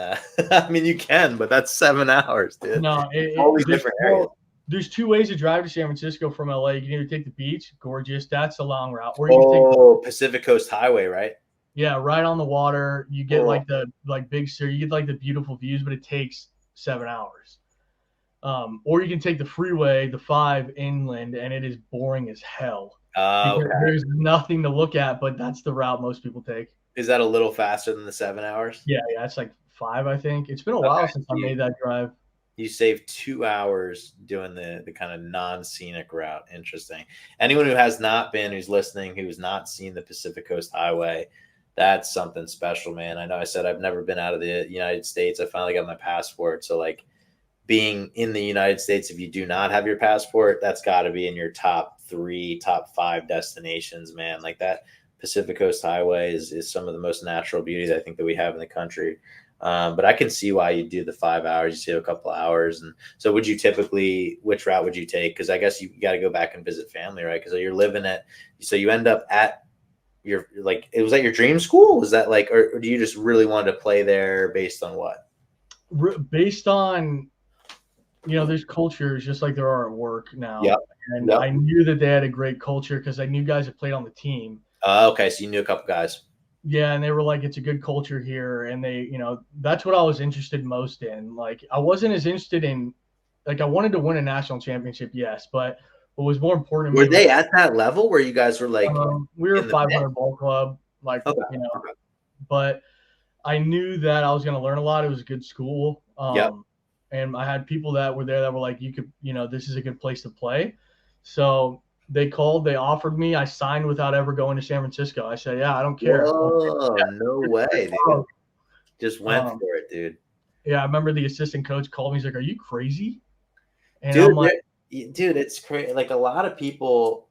I mean, you can, but that's 7 hours, dude. No, All these different areas. There's two ways to drive to San Francisco from LA. You can either take the beach, gorgeous, that's a long route, or you can take Pacific Coast Highway, right? right on the water. You get like the big sur, you get like the beautiful views, but it takes 7 hours. Or you can take the freeway, the 5 inland, and it is boring as hell. Okay. There's nothing to look at, but that's the route most people take. Is that a little faster than the 7 hours? Yeah, it's like 5, I think. It's been a while since I made that drive. You save 2 hours doing the kind of non-scenic route. Interesting. Anyone who has not been, who's listening, who's not seen the Pacific Coast Highway, that's something special, man. I know I said I've never been out of the United States. I finally got my passport. So, like, being in the United States, if you do not have your passport, that's got to be in your top 3, top 5 destinations, man. Like, that Pacific Coast Highway is some of the most natural beauty that I think that we have in the country. But I can see why you do the 5 hours. You save a couple of hours. And so which route would you take? Because I guess you got to go back and visit family, right? Because you're living so you end up at was that your dream school? Was that like, or do you just really want to play there based on what? Based on, there's cultures just like there are at work now. Yep. And I knew that they had a great culture because I knew guys that played on the team. Okay. So you knew a couple guys. Yeah. And they were like, it's a good culture here. And they, that's what I was interested most in. Like, I wasn't as interested in, like, I wanted to win a national championship. Yes. But what was more important to Were me they at that level where you guys were like, we were a 500 ball club, like, but I knew that I was going to learn a lot. It was a good school. And I had people that were there that were like, you could, this is a good place to play. So they offered me, I signed without ever going to San Francisco. I said, yeah, I don't care. Oh, no way, dude. Just went for it, dude. Yeah. I remember the assistant coach called me. He's like, are you crazy? And dude, I'm like, dude, it's crazy. Like, a lot of people,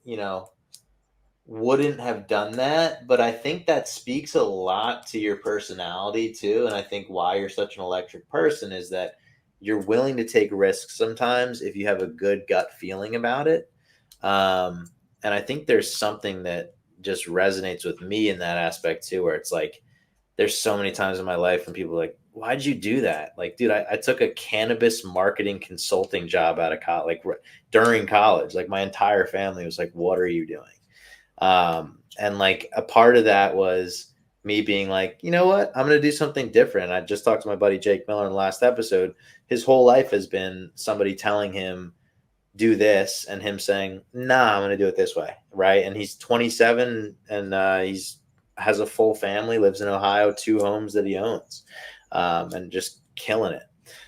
wouldn't have done that, but I think that speaks a lot to your personality too. And I think why you're such an electric person is that you're willing to take risks sometimes if you have a good gut feeling about it. And I think there's something that just resonates with me in that aspect too, where it's like, there's so many times in my life when people are like, why'd you do that? Like, dude, I took a cannabis marketing consulting job out of college, like during college. Like, my entire family was like, what are you doing? And like, a part of that was me being like, you know what, I'm going to do something different. I just talked to my buddy Jake Miller in the last episode. His whole life has been somebody telling him, do this, and him saying, nah, I'm going to do it this way. Right. And he's 27 and he's has a full family, lives in Ohio, 2 homes that he owns, and just killing it.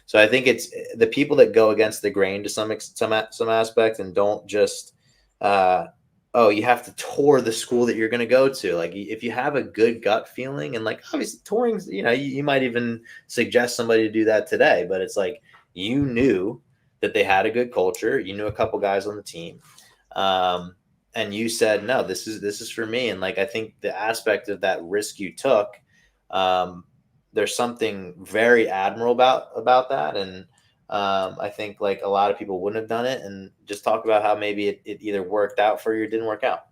So I think it's the people that go against the grain to some aspect and don't just uh, oh, you have to tour the school that you're going to go to. Like if you have a good gut feeling, and like obviously touring, you might even suggest somebody to do that today, but it's like you knew that they had a good culture. You knew a couple guys on the team. And you said, no, this is for me. And like, I think the aspect of that risk you took, um, there's something very admirable about that. And I think like a lot of people wouldn't have done it, and just talk about how maybe it either worked out for you or didn't work out.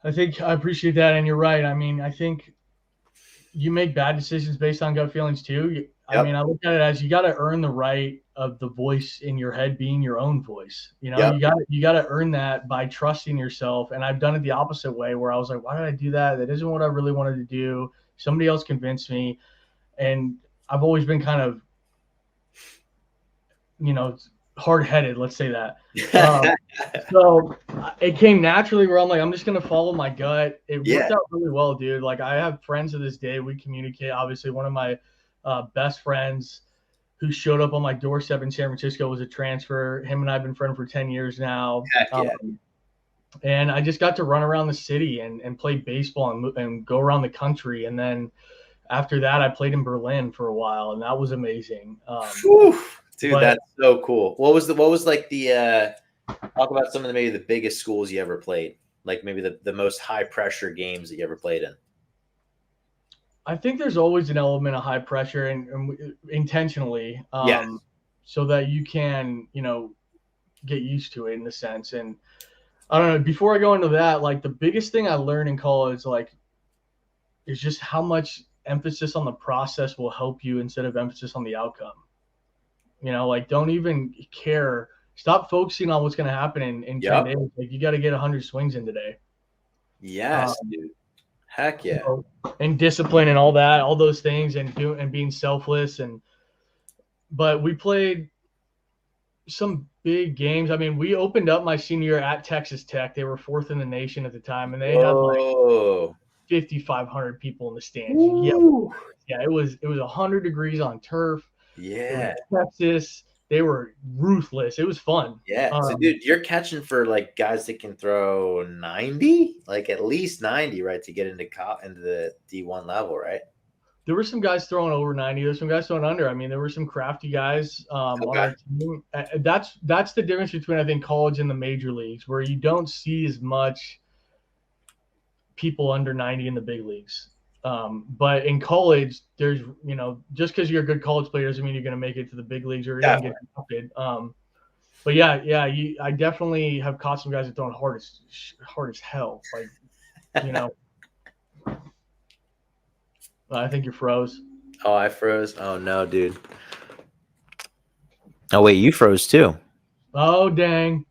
I think I appreciate that, and you're right. I mean, I think you make bad decisions based on gut feelings too. I mean, Yep. I look at it as you got to earn the right of the voice in your head being your own voice. You know, Yep. you got to earn that by trusting yourself. And I've done it the opposite way, where I was like, why did I do that? That isn't what I really wanted to do. Somebody else convinced me, and I've always been kind of, you know, hard headed. Let's say that. Um, so it came naturally where I'm like, I'm just gonna follow my gut. It Yeah. worked out really well, dude. Like I have friends to this day. We communicate. Obviously, one of my best friends who showed up on my doorstep in San Francisco was a transfer. Him and I have been friends for 10 years now. Heck yeah. And I just got to run around the city and play baseball and go around the country. And then after that, I played in Berlin for a while, and that was amazing. Whew. Dude, But that's so cool. What was like the talk about some of the maybe the biggest schools you ever played? Like maybe the most high pressure games that you ever played in. I think there's always an element of high pressure and intentionally, Yes. so that you can, get used to it in a sense. And I don't know. Before I go into that, like the biggest thing I learned in college, like, is just how much emphasis on the process will help you instead of emphasis on the outcome. Like don't even care. Stop focusing on what's going to happen in 10 Yep. days. Like you got to get 100 swings in today. Yes, Um, dude. Heck yeah. so, and discipline and all that, all those things, and being selfless. But we played some big games. I mean, we opened up my senior year at Texas Tech. They were fourth in the nation at the time, and they had like Whoa. 5,500 people in the stands. Yeah, Woo. yeah, it was 100 degrees on turf. It was Yeah. Texas. They were ruthless. It was fun. Yeah. So dude, you're catching for like guys that can throw 90, like at least 90, right? To get into the D1 level, right? There were some guys throwing over 90. There's some guys throwing under. I mean, there were some crafty guys on Okay. our team. That's the difference between, I think, college and the major leagues, where you don't see as much people under 90 in the big leagues. But in college, there's, just because you're a good college player doesn't mean you're going to make it to the big leagues or even get Definitely. drafted. But yeah, I definitely have caught some guys that throwing hard as hell. Like, you know, I think you're froze. Oh, I froze. Oh no, dude. Oh wait, you froze too. Oh, dang.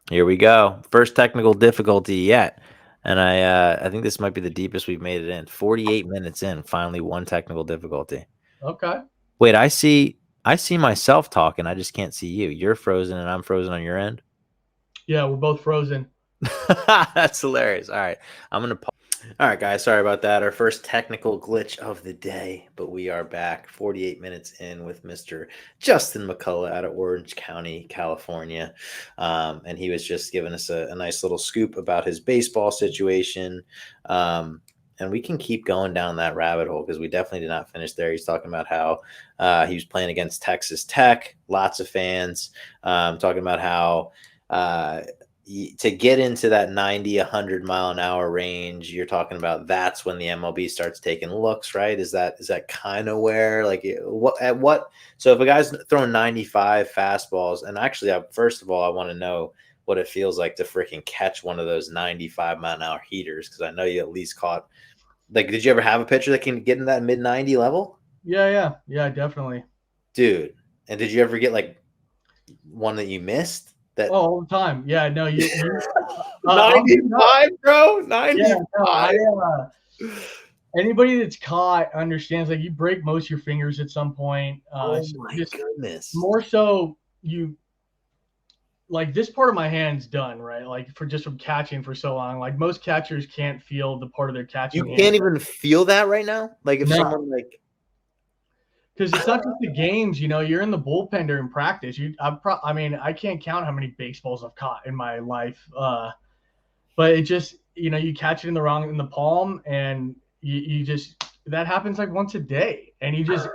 Here we go. First technical difficulty yet. And I think this might be the deepest we've made it in. 48 minutes in, finally one technical difficulty. Okay. Wait, I see myself talking. I just can't see you. You're frozen and I'm frozen on your end. Yeah, we're both frozen. That's hilarious. All right. I'm going to All right, guys. Sorry about that. Our first technical glitch of the day, but we are back 48 minutes in with Mr. Justin McCullough out of Orange County, California. And he was just giving us a nice little scoop about his baseball situation. And we can keep going down that rabbit hole because we definitely did not finish there. He's talking about how he was playing against Texas Tech, lots of fans, talking about how to get into that 90 100 mile an hour range, you're talking about that's when the MLB starts taking looks, right? Is that kind of where, like, what so if a guy's throwing 95 fastballs, and actually first of all I want to know what it feels like to freaking catch one of those 95-mile-an-hour heaters, because I know you at least caught, like, did you ever have a pitcher that can get in that mid 90 level, Yeah, definitely. dude? And did you ever get like one that you missed Oh, that all the time. Yeah, no, I'm not. 95, bro? Yeah, no, 95. anybody that's caught understands, like, you break most of your fingers at some point. Oh So my just goodness. more so you like this part of my hand's done, right? Like for just from catching for so long. Like most catchers can't feel the part of their You catching hand. can't even feel that right now. Like if No, someone like because it's not just the games. You're in the bullpen during practice. I mean, I can't count how many baseballs I've caught in my life. But it just, you catch it in the palm, and you just that happens like once a day, and you just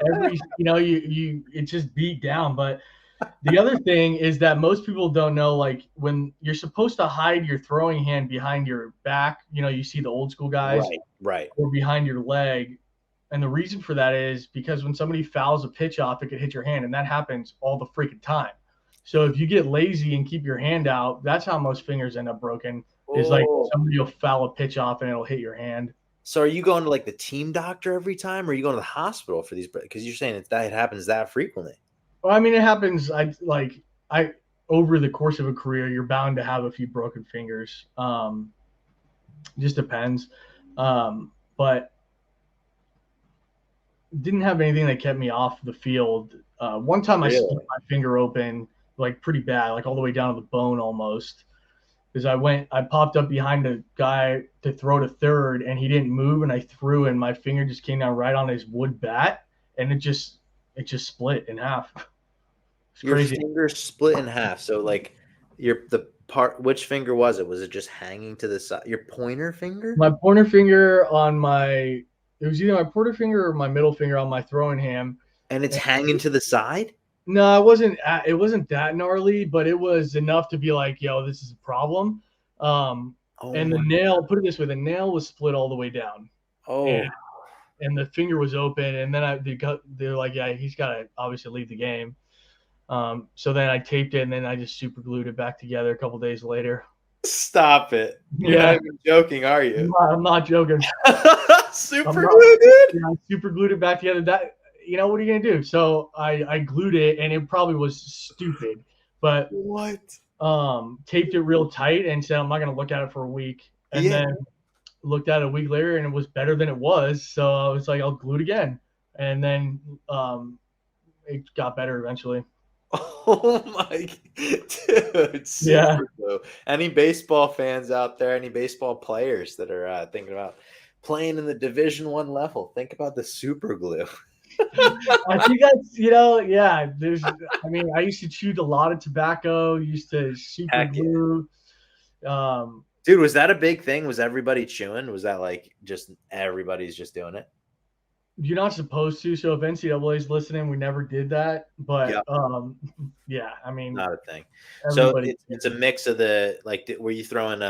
it's just beat down. But the other thing is that most people don't know, like when you're supposed to hide your throwing hand behind your back, you see the old school guys, right. or behind your leg. And the reason for that is because when somebody fouls a pitch off, it could hit your hand, and that happens all the freaking time. So if you get lazy and keep your hand out, that's how most fingers end up broken. Is like Oh. somebody will foul a pitch off and it'll hit your hand. So are you going to like the team doctor every time, or are you going to the hospital for these? Because you're saying it happens that frequently. Well, I mean, it happens. I over the course of a career, you're bound to have a few broken fingers. Just depends. But didn't have anything that kept me off the field. One time I split Really? my finger open, like pretty bad, like all the way down to the bone almost. Because I popped up behind a guy to throw to third, and he didn't move, and I threw, and my finger just came down right on his wood bat, and it just split in half. It's Your crazy. finger split in half. So like the part, which finger was it? Was it just hanging to the side? Your pointer finger? My pointer finger on my it was either my pointer finger or my middle finger on my throwing hand. And it's And hanging to the side? no, it wasn't that gnarly, but it was enough to be like, yo, this is a problem. Um, Oh and the my. nail, put it this way, the nail was split all the way down, and Oh, and the finger was open. And then they're like, yeah, he's got to obviously leave the game. So then I taped it, and then I just super glued it back together a couple days later. stop it. You're not Yeah, even joking, are I'm you? not, I'm not joking. I'm Super not. glue, dude. Yeah, I super glued it back together. What are you gonna do? So I glued it, and it probably was stupid, but What? taped it real tight and said I'm not gonna look at it for a week, and Yeah. then looked at it a week later, and it was better than it was. So I was like, I'll glue it again, and then it got better eventually. Oh my dude, Yeah. super glue. Any baseball fans out there, any baseball players that are thinking about playing in the Division 1 level, think about the super glue. I think yeah. I mean, I used to chew a lot of tobacco, used to super Heck yeah. glue. Um, Dude, was that a big thing? Was everybody chewing? Was that like just everybody's just doing it? you're not supposed to. So if NCAA is listening, we never did that. But Yeah, yeah, I mean, not a thing. So everybody. it's a mix of the like. Were you throwing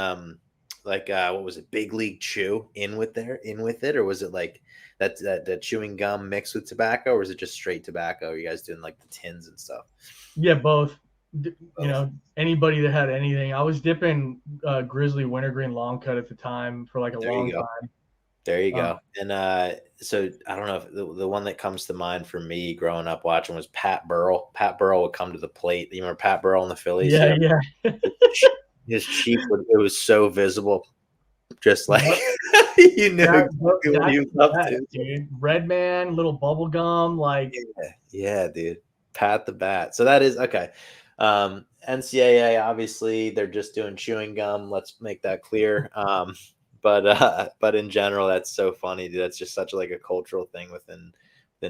like what was it, big league chew in with it, or was it like that chewing gum mixed with tobacco, or was it just straight tobacco? Are you guys doing like the tins and stuff? Yeah, both. Both. Anybody that had anything. I was dipping Grizzly Wintergreen Long Cut at the time for like a There you long go. time. There you Uh, go. And so I don't know if the one that comes to mind for me growing up watching was Pat Burrell. Pat Burrell would come to the plate. You remember Pat Burrell in the Phillies? yeah, Yeah. yeah. His cheek would, it was so visible, just like Yep. you knew That, exactly what that's he was the up best, to. dude. Red Man, little bubble gum, like Yeah, yeah, dude. Pat the bat. So that is okay. NCAA, obviously, they're just doing chewing gum. Let's make that clear. But in general, that's so funny, dude. That's just such like a cultural thing within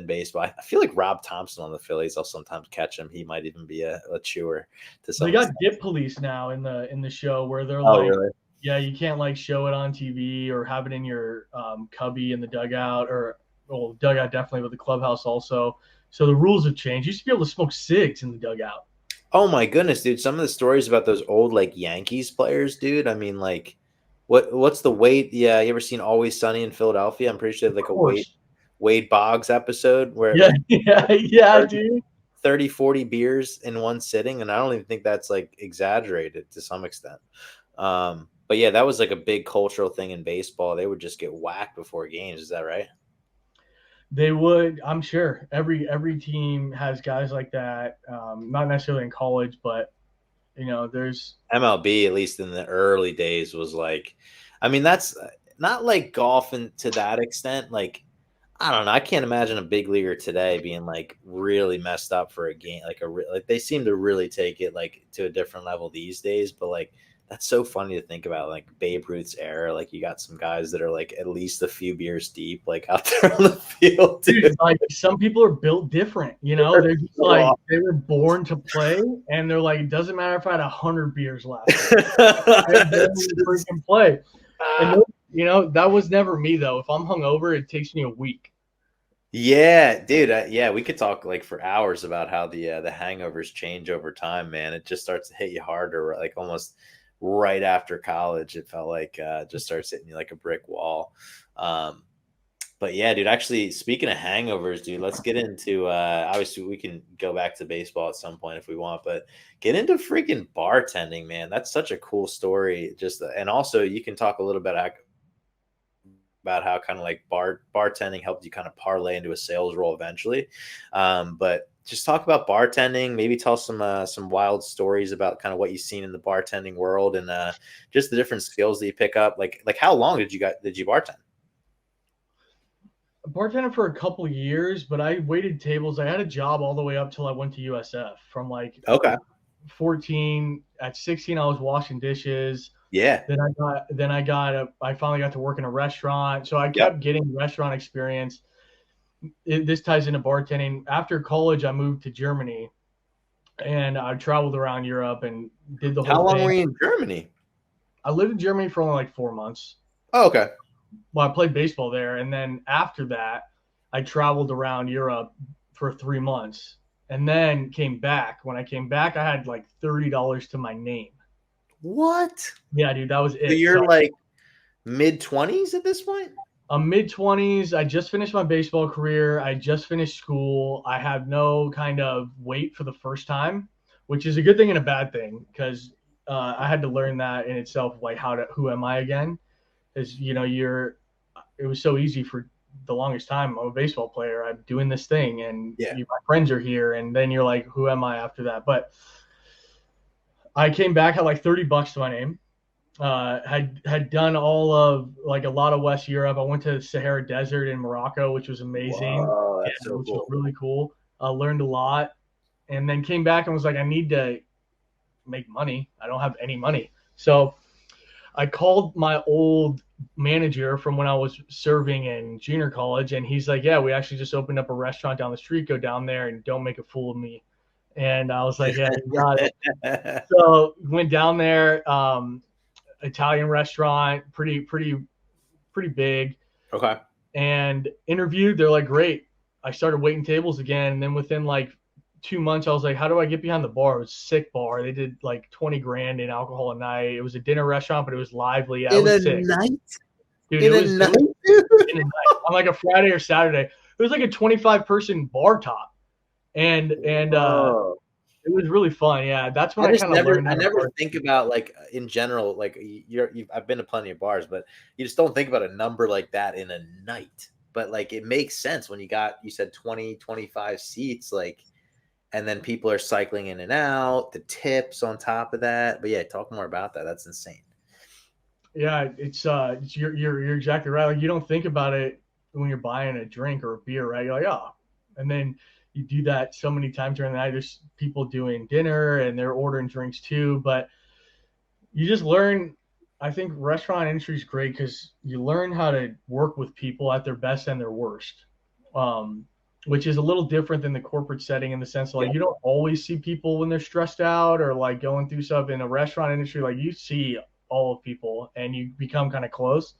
baseball. I feel like Rob Thompson on the Phillies. I'll sometimes catch him. He might even be a chewer to they some got extent. dip police now in the show where they're Oh, like, really? yeah, you can't like show it on TV or have it in your cubby in the dugout, or well, dugout definitely, but the clubhouse also. So the rules have changed. You used to be able to smoke cigs in the dugout. Oh my goodness, dude! Some of the stories about those old like Yankees players, dude. I mean, like, what's the Wade? Yeah, you ever seen Always Sunny in Philadelphia? I'm pretty sure they have Of like a course. Wade Boggs episode where Yeah, like yeah, yeah, 30, dude. 30, 40 beers in one sitting, and I don't even think that's like exaggerated to some extent. But yeah, that was like a big cultural thing in baseball. They would just get whacked before games. Is that right? They would, I'm sure. Every team has guys like that. Not necessarily in college, but there's MLB, at least in the early days, was like, I mean, that's not like golf and to that extent. Like, I don't know. I can't imagine a big leaguer today being like really messed up for a game. Like they seem to really take it like to a different level these days. But like that's so funny to think about. Like Babe Ruth's era, like you got some guys that are like at least a few beers deep, like out there on the field, dude. Dude, like some people are built different, you know. They're just like they were born to play, and they're like, it doesn't matter if I had 100 beers last night. I'm going That's to just, freaking play. And ah. you know that was never me though. If I'm hungover, it takes me a week. Yeah, dude. Yeah, we could talk like for hours about how the hangovers change over time, man. It just starts to hit you harder, like almost right after college. It felt like just starts hitting you like a brick wall. Um, but yeah, dude. Actually, speaking of hangovers, dude, let's get into. Obviously, we can go back to baseball at some point if we want, but get into freaking bartending, man. That's such a cool story. Just and also you can talk a little bit about how kind of like bartending helped you kind of parlay into a sales role eventually. But just talk about bartending, maybe tell some wild stories about kind of what you've seen in the bartending world and just the different skills that you pick up. Like how long did you bartend? I bartended for a couple years, but I waited tables. I had a job all the way up till I went to USF. From like Okay. 14 at 16, I was washing dishes. Yeah. I finally got to work in a restaurant. So I Yep. kept getting restaurant experience. This ties into bartending. After college, I moved to Germany and I traveled around Europe and did the whole How long thing. were you in Germany? I lived in Germany for only like 4 months. Oh, okay. Well, I played baseball there. And then after that, I traveled around Europe for 3 months and then came back. When I came back, I had like $30 to my name. What? Yeah, dude, that was So it. So you're like mid-20s at this point? I'm mid 20s. I just finished my baseball career. I just finished school. I have no kind of weight for the first time, which is a good thing and a bad thing because I had to learn that in itself, like who am I again? Is it was so easy for the longest time. I'm a baseball player. I'm doing this thing, and Yeah. my friends are here, and then you're like, who am I after that? But I came back at like $30 to my name. Had done all of like a lot of West Europe. I went to the Sahara Desert in Morocco, which was amazing. Whoa, Yeah, that's so which was cool. really cool. Learned a lot, and then came back and was like, I need to make money. I don't have any money, so I called my old manager from when I was serving in junior college, and he's like, "Yeah, we actually just opened up a restaurant down the street. Go down there and don't make a fool of me." And I was like, "Yeah, you got it." So went down there. Italian restaurant, pretty big, Okay. and interviewed. They're like, great. I started waiting tables again, and then within like 2 months, I was like, how do I get behind the bar? It was a sick bar. They did like 20 grand in alcohol a night. It was a dinner restaurant, but it was lively. Yeah, it In was a sick, night? dude. In a It night, was dude? in a night on like a Friday or Saturday. It was like a 25-person bar top, and Whoa. it was really fun. Yeah, that's when I I just kind of never learned I how to never bar. think about like in general, like I've been to plenty of bars, but you just don't think about a number like that in a night. But like it makes sense when you said 20, 25 seats, like and then people are cycling in and out, the tips on top of that. But yeah, talk more about that. That's insane. Yeah, you're exactly right. Like you don't think about it when you're buying a drink or a beer, right? You're like, oh, and then you do that so many times during the night. There's people doing dinner and they're ordering drinks too, but you just learn. I think restaurant industry is great because you learn how to work with people at their best and their worst, um, which is a little different than the corporate setting in the sense of Yeah. like you don't always see people when they're stressed out or like going through stuff in a restaurant industry. Like you see all of people and you become kind of close.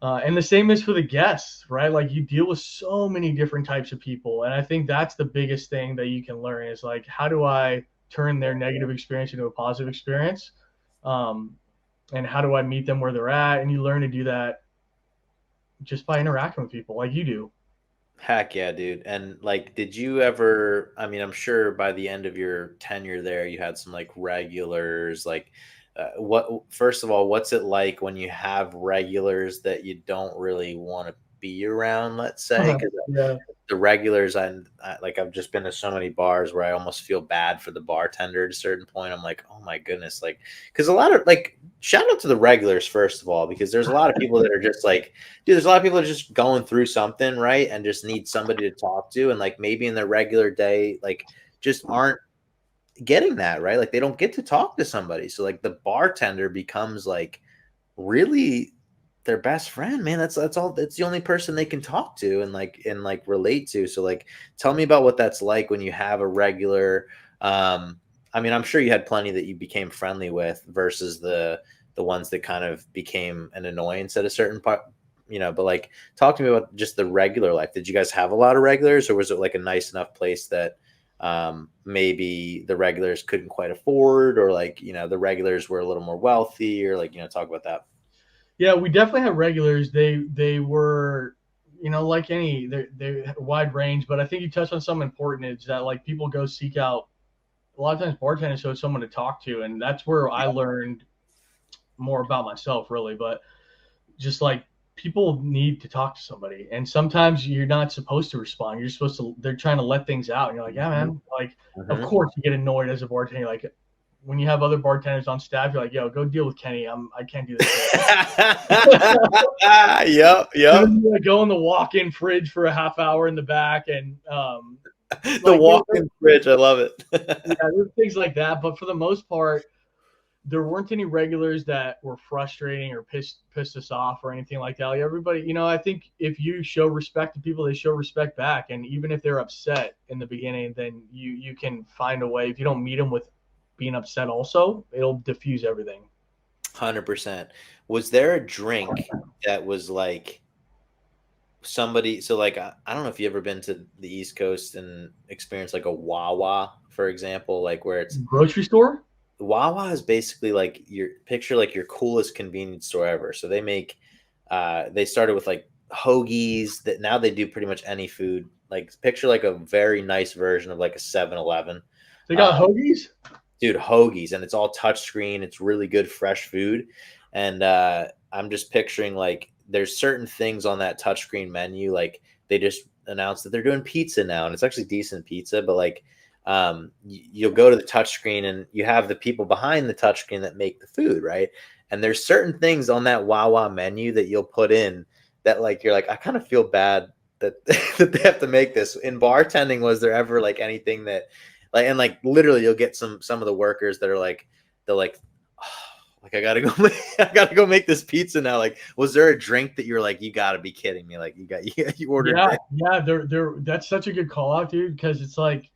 And the same is for the guests, right? Like you deal with so many different types of people, and I think that's the biggest thing that you can learn is like how do I turn their negative experience into a positive experience, um, and how do I meet them where they're at? And you learn to do that just by interacting with people, like you do. Heck yeah, dude. And like, did you ever, I mean, I'm sure by the end of your tenure there, you had some like regulars, like, first of all, what's it like when you have regulars that you don't really want to be around, let's say? Because Yeah. the regulars, like I've just been to so many bars where I almost feel bad for the bartender at a certain point. I'm like, oh my goodness, like because a lot of like shout out to the regulars first of all, because there's a lot of people that are just like, dude, there's a lot of people that are just going through something, right, and just need somebody to talk to, and like maybe in their regular day, like just aren't getting that right, like they don't get to talk to somebody, so like the bartender becomes like really their best friend, man. That's all. That's the only person they can talk to and relate to. So like, tell me about what that's like when you have a regular. I mean, I'm sure you had plenty that you became friendly with versus the ones that kind of became an annoyance at a certain part. But like, talk to me about just the regular life. Did you guys have a lot of regulars, or was it like a nice enough place that maybe the regulars couldn't quite afford, or like the regulars were a little more wealthy, or like talk about that. Yeah, we definitely have regulars. They were, like they wide range, but I think you touched on something important is that like people go seek out a lot of times bartenders so someone to talk to, and that's where I learned more about myself really. But just like people need to talk to somebody, and sometimes you're not supposed to respond. You're supposed to. They're trying to let things out, and you're like, yeah, Mhm, man. Like, of mhm. course you get annoyed as a bartender. Like when you have other bartenders on staff, you're like, yo, go deal with Kenny. I can't do this shit. Yep, And yep. then you like go in the walk-in fridge for a half hour in the back, and The like walk-in fridge, I love yeah, it. there's things like that. But for the most part, there weren't any regulars that were frustrating or pissed us off or anything like that. Like everybody, I think if you show respect to people, they show respect back. And even if they're upset in the beginning, then you can find a way. If you don't meet them with being upset, also, it'll diffuse everything. 100%. Was there a drink that was like somebody, so like I don't know if you ever been to the East Coast and experienced like a Wawa, for example, like where it's Grocery store? Wawa is basically like your picture like your coolest convenience store ever. So they started with like hoagies that now they do pretty much any food. Like picture like a very nice version of like a 7-Eleven. They Um, got hoagies. dude, hoagies, and it's all touchscreen. It's really good fresh food. And I'm just picturing like there's certain things on that touchscreen menu, like they just announced that they're doing pizza now, and it's actually decent pizza, but like you'll go to the touchscreen and you have the people behind the touchscreen that make the food, right? And there's certain things on that Wawa menu that you'll put in that like you're like, I kind of feel bad that that they have to make this. In bartending, was there ever like anything that like, and like literally you'll get some of the workers that are like, they're like, oh, like I gotta go I gotta go make this pizza now. Like, was there a drink that you're like, you gotta be kidding me? Like you ordered Yeah, this? yeah, they're that's such a good call out, dude, because it's like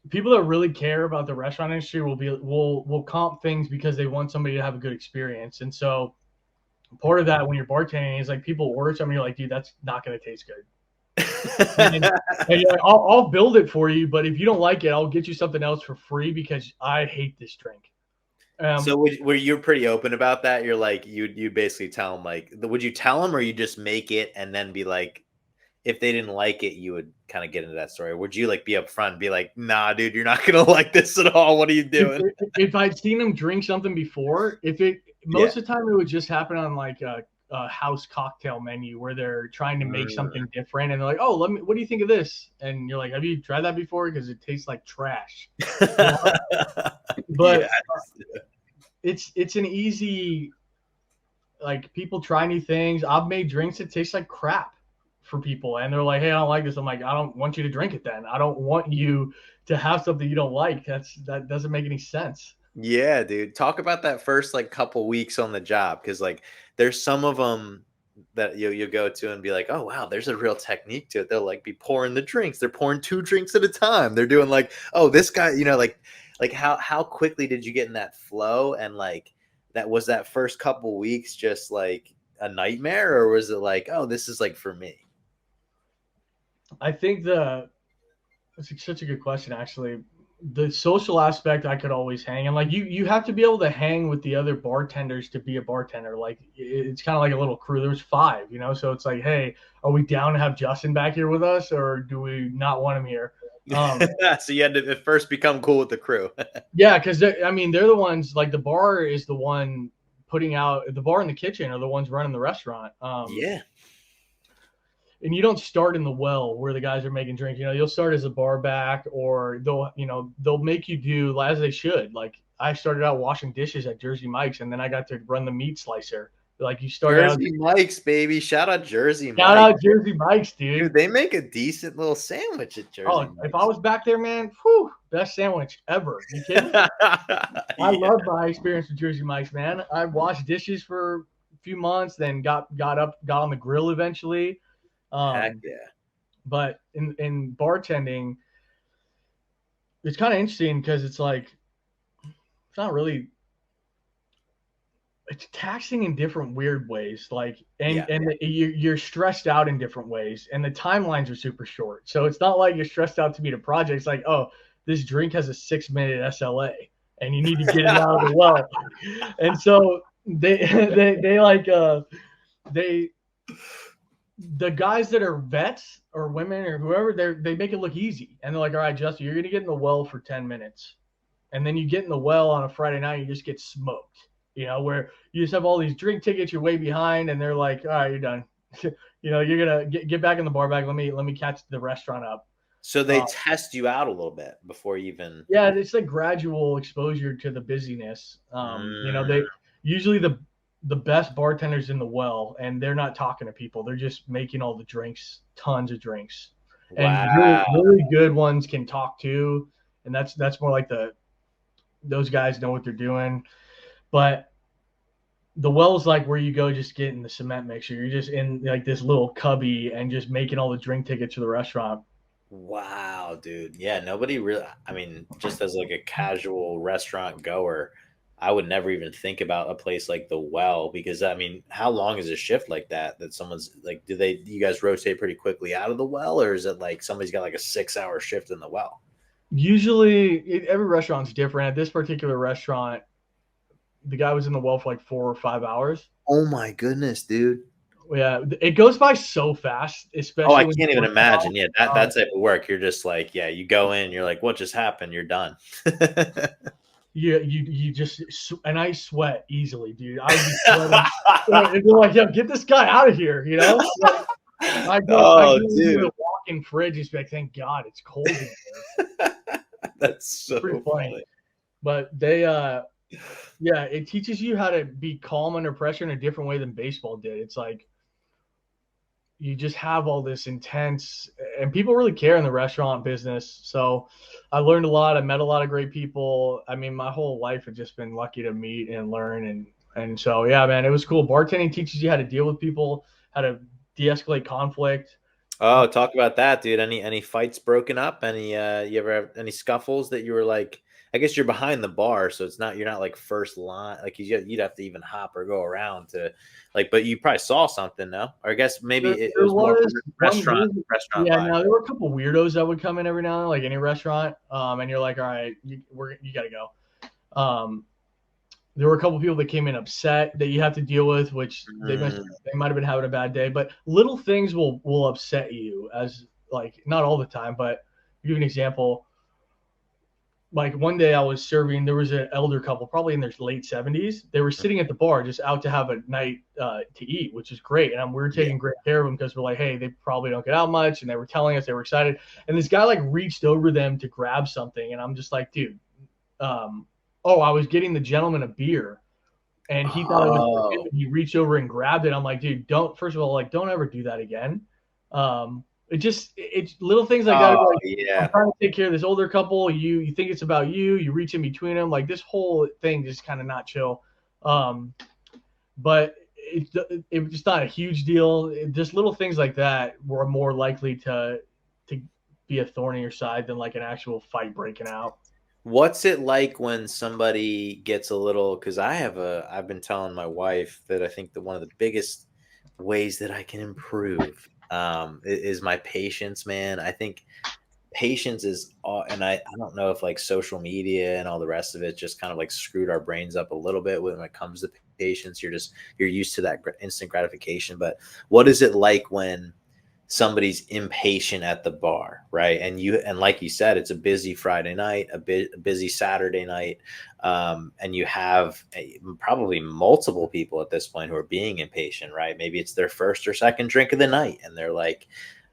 people that really care about the restaurant industry will comp things because they want somebody to have a good experience. And so part of that when you're bartending is like people order something, you're like, dude, that's not going to taste good. And, and you're like, I'll build it for you, but if you don't like it, I'll get you something else for free because I hate this drink. So Um, were you pretty open about that? You're like you basically tell them like, would you tell them, or you just make it and then be like, if they didn't like it, you would kind of get into that story? Would you like be upfront and be like, nah, dude, you're not gonna like this at all? What are you if, doing? if I'd seen them drink something before, if it Yeah. most of the time it would just happen on like a house cocktail menu where they're trying to make Mm. something different and they're like, oh, what do you think of this? And you're like, have you tried that before? Because it tastes like trash. You know? Yeah. But it's an easy like people try new things. I've made drinks that taste like crap for people, and they're like, "Hey, I don't like this." I'm like, "I don't want you to drink it. Then I don't want you to have something you don't like. That doesn't make any sense." Yeah, dude. Talk about that first like couple weeks on the job, because like there's some of them that you go to and be like, oh wow, there's a real technique to it. They'll like be pouring the drinks. They're pouring two drinks at a time. They're doing like, oh, this guy, like how quickly did you get in that flow? And like that was that first couple weeks just like a nightmare, or was it like, oh, this is like for me? I think that's such a good question, actually. The social aspect I could always hang, and like you have to be able to hang with the other bartenders to be a bartender. Like it's kind of like a little crew. There's five, so it's like, hey, are we down to have Justin back here with us, or do we not want him here? So you had to at first become cool with the crew. Yeah, because I mean they're the ones like the bar is the one putting out the bar and the kitchen are the ones running the restaurant. Yeah. and you don't start in the well where the guys are making drinks. You know, you'll start as a bar back, or they'll make you do as they should. Like I started out washing dishes at Jersey Mike's, and then I got to run the meat slicer. Like you start out. Jersey Mike's, baby. Shout out Jersey Shout Mike. out Jersey Mike's, dude. Dude, they make a decent little sandwich at Jersey Oh, if I Mike's. was back there, man, whew, best sandwich ever. You kidding? I Yeah. love my experience with Jersey Mike's, man. I washed dishes for a few months, then got on the grill eventually. Heck Um, yeah. but in bartending, it's kind of interesting because it's like it's not really, it's taxing in different weird ways. Like Yeah. you're stressed out in different ways, and the timelines are super short. So it's not like you're stressed out to meet a project. It's like, oh, this drink has a 6-minute SLA, and you need to get it out of the well. And so they like they the guys that are vets or women or whoever, they make it look easy, and they're like, all right, Justin, you're gonna get in the well for 10 minutes, and then you get in the well on a Friday night, you just get smoked. You know, where you just have all these drink tickets, you're way behind, and they're like, all right, you're done. You're gonna get back in the bar back. Let me catch the restaurant up. So they test you out a little bit before you even. Yeah, it's like gradual exposure to the busyness. They usually the best bartenders in the well, and they're not talking to people. They're just making all the drinks, tons of drinks. And really, Wow. really good ones can talk too, and that's more like those guys know what they're doing. But the well's like where you go just get in the cement mixer. You're just in like this little cubby and just making all the drink tickets to the restaurant. Wow, dude. Yeah, nobody really, I mean, just as like a casual restaurant goer, I would never even think about a place like the Well because I mean, how long is a shift like that someone's like, you guys rotate pretty quickly out of the Well, or is it like somebody's got like a 6-hour shift in the Well? Usually, every restaurant's different. At this particular restaurant, the guy was in the well for like 4 or 5 hours. Oh my goodness, dude. Yeah, it goes by so fast, Oh, I especially when can't even you're imagine. Yeah, that um, type of work. You're just like, yeah, you go in, you're like, what just happened? You're done. you just, and I sweat easily, dude. I would be sweating. And they're like, yo, get this guy out of here, you know? Like, I go Oh, into dude. the walk-in fridge and be like, thank God it's cold in here. That's so Pretty funny. funny. But yeah, it teaches you how to be calm under pressure in a different way than baseball did. It's like you just have all this intense, and people really care in the restaurant business. So I learned a lot. I met a lot of great people. I mean, my whole life had just been lucky to meet and learn. And so, yeah, man, it was cool. Bartending teaches you how to deal with people, how to de-escalate conflict. Oh, talk about that, dude. Any fights broken up? Any you ever have any scuffles that you were like, I guess you're behind the bar, so you're not like first line. Like you'd have to even hop or go around to like, but you probably saw something, no? Or I guess maybe it There was more was restaurant one, restaurant yeah, vibe. no, there were a couple weirdos that would come in every now and then, like any restaurant. And you're like, all right, you got to go. There were a couple people that came in upset that you have to deal with, which they might have been having a bad day. But little things will upset you, as like not all the time. But I'll give you an example. Like one day I was serving, there was an elder couple, probably in their late 70s. They were sitting at the bar just out to have a night to eat, which is great. And we were taking great care of them because we're like, hey, they probably don't get out much. And they were telling us they were excited. And this guy like reached over them to grab something. And I'm just like, dude, I was getting the gentleman a beer. And he thought it was him, and he reached over and grabbed it. I'm like, dude, first of all, like, don't ever do that again. It's little things like that. Like, Yeah. I'm trying to take care of this older couple. You think it's about you reach in between them. Like this whole thing just kind of not chill. But it was just not a huge deal. Just little things like that were more likely to be a thorn in your side than like an actual fight breaking out. What's it like when somebody gets a little, because I've been telling my wife that I think that one of the biggest ways that I can improve is my patience, man. I think patience is all, and I don't know if like social media and all the rest of it just kind of like screwed our brains up a little bit when it comes to patience. You're used to that instant gratification. But what is it like when somebody's impatient at the bar, right? And like you said, it's a busy Friday night, a busy Saturday night, and you have probably multiple people at this point who are being impatient, right? Maybe it's their first or second drink of the night, and they're like,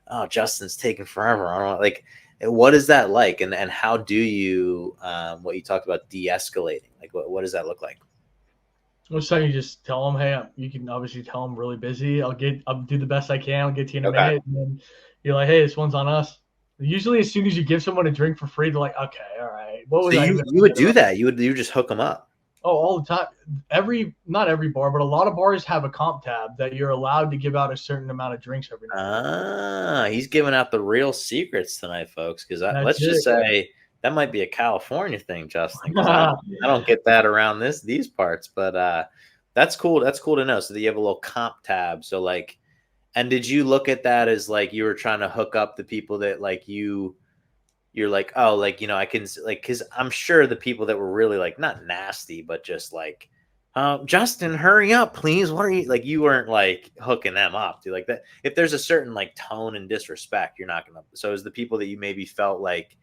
"Oh, Justin's taking forever." I don't know, like, what is that like, and how do you, what you talked about, de-escalating? Like, what does that look like? Most time you just tell them, hey, you can obviously tell them really busy. I'll do the best I can. I'll get to you in a Okay. minute. And then you're like, hey, this one's on us. Usually, as soon as you give someone a drink for free, they're like, okay, all right. What So was I you even you would thinking do about? that? You just hook them up? Oh, all the time. Not every bar, but a lot of bars have a comp tab that you're allowed to give out a certain amount of drinks every night. Ah, he's giving out the real secrets tonight, folks. Because That's let's just it. say that might be a California thing, Justin. Because I don't get that around these parts. But that's cool. That's cool to know. So that you have a little comp tab. So like, and did you look at that as like you were trying to hook up the people that like you're like, oh, like, I can like, because I'm sure the people that were really like not nasty, but just like, Justin, hurry up, please. What are you like? You weren't like hooking them up, dude. Like that. If there's a certain like tone and disrespect, you're not gonna. So is the people that you maybe felt like,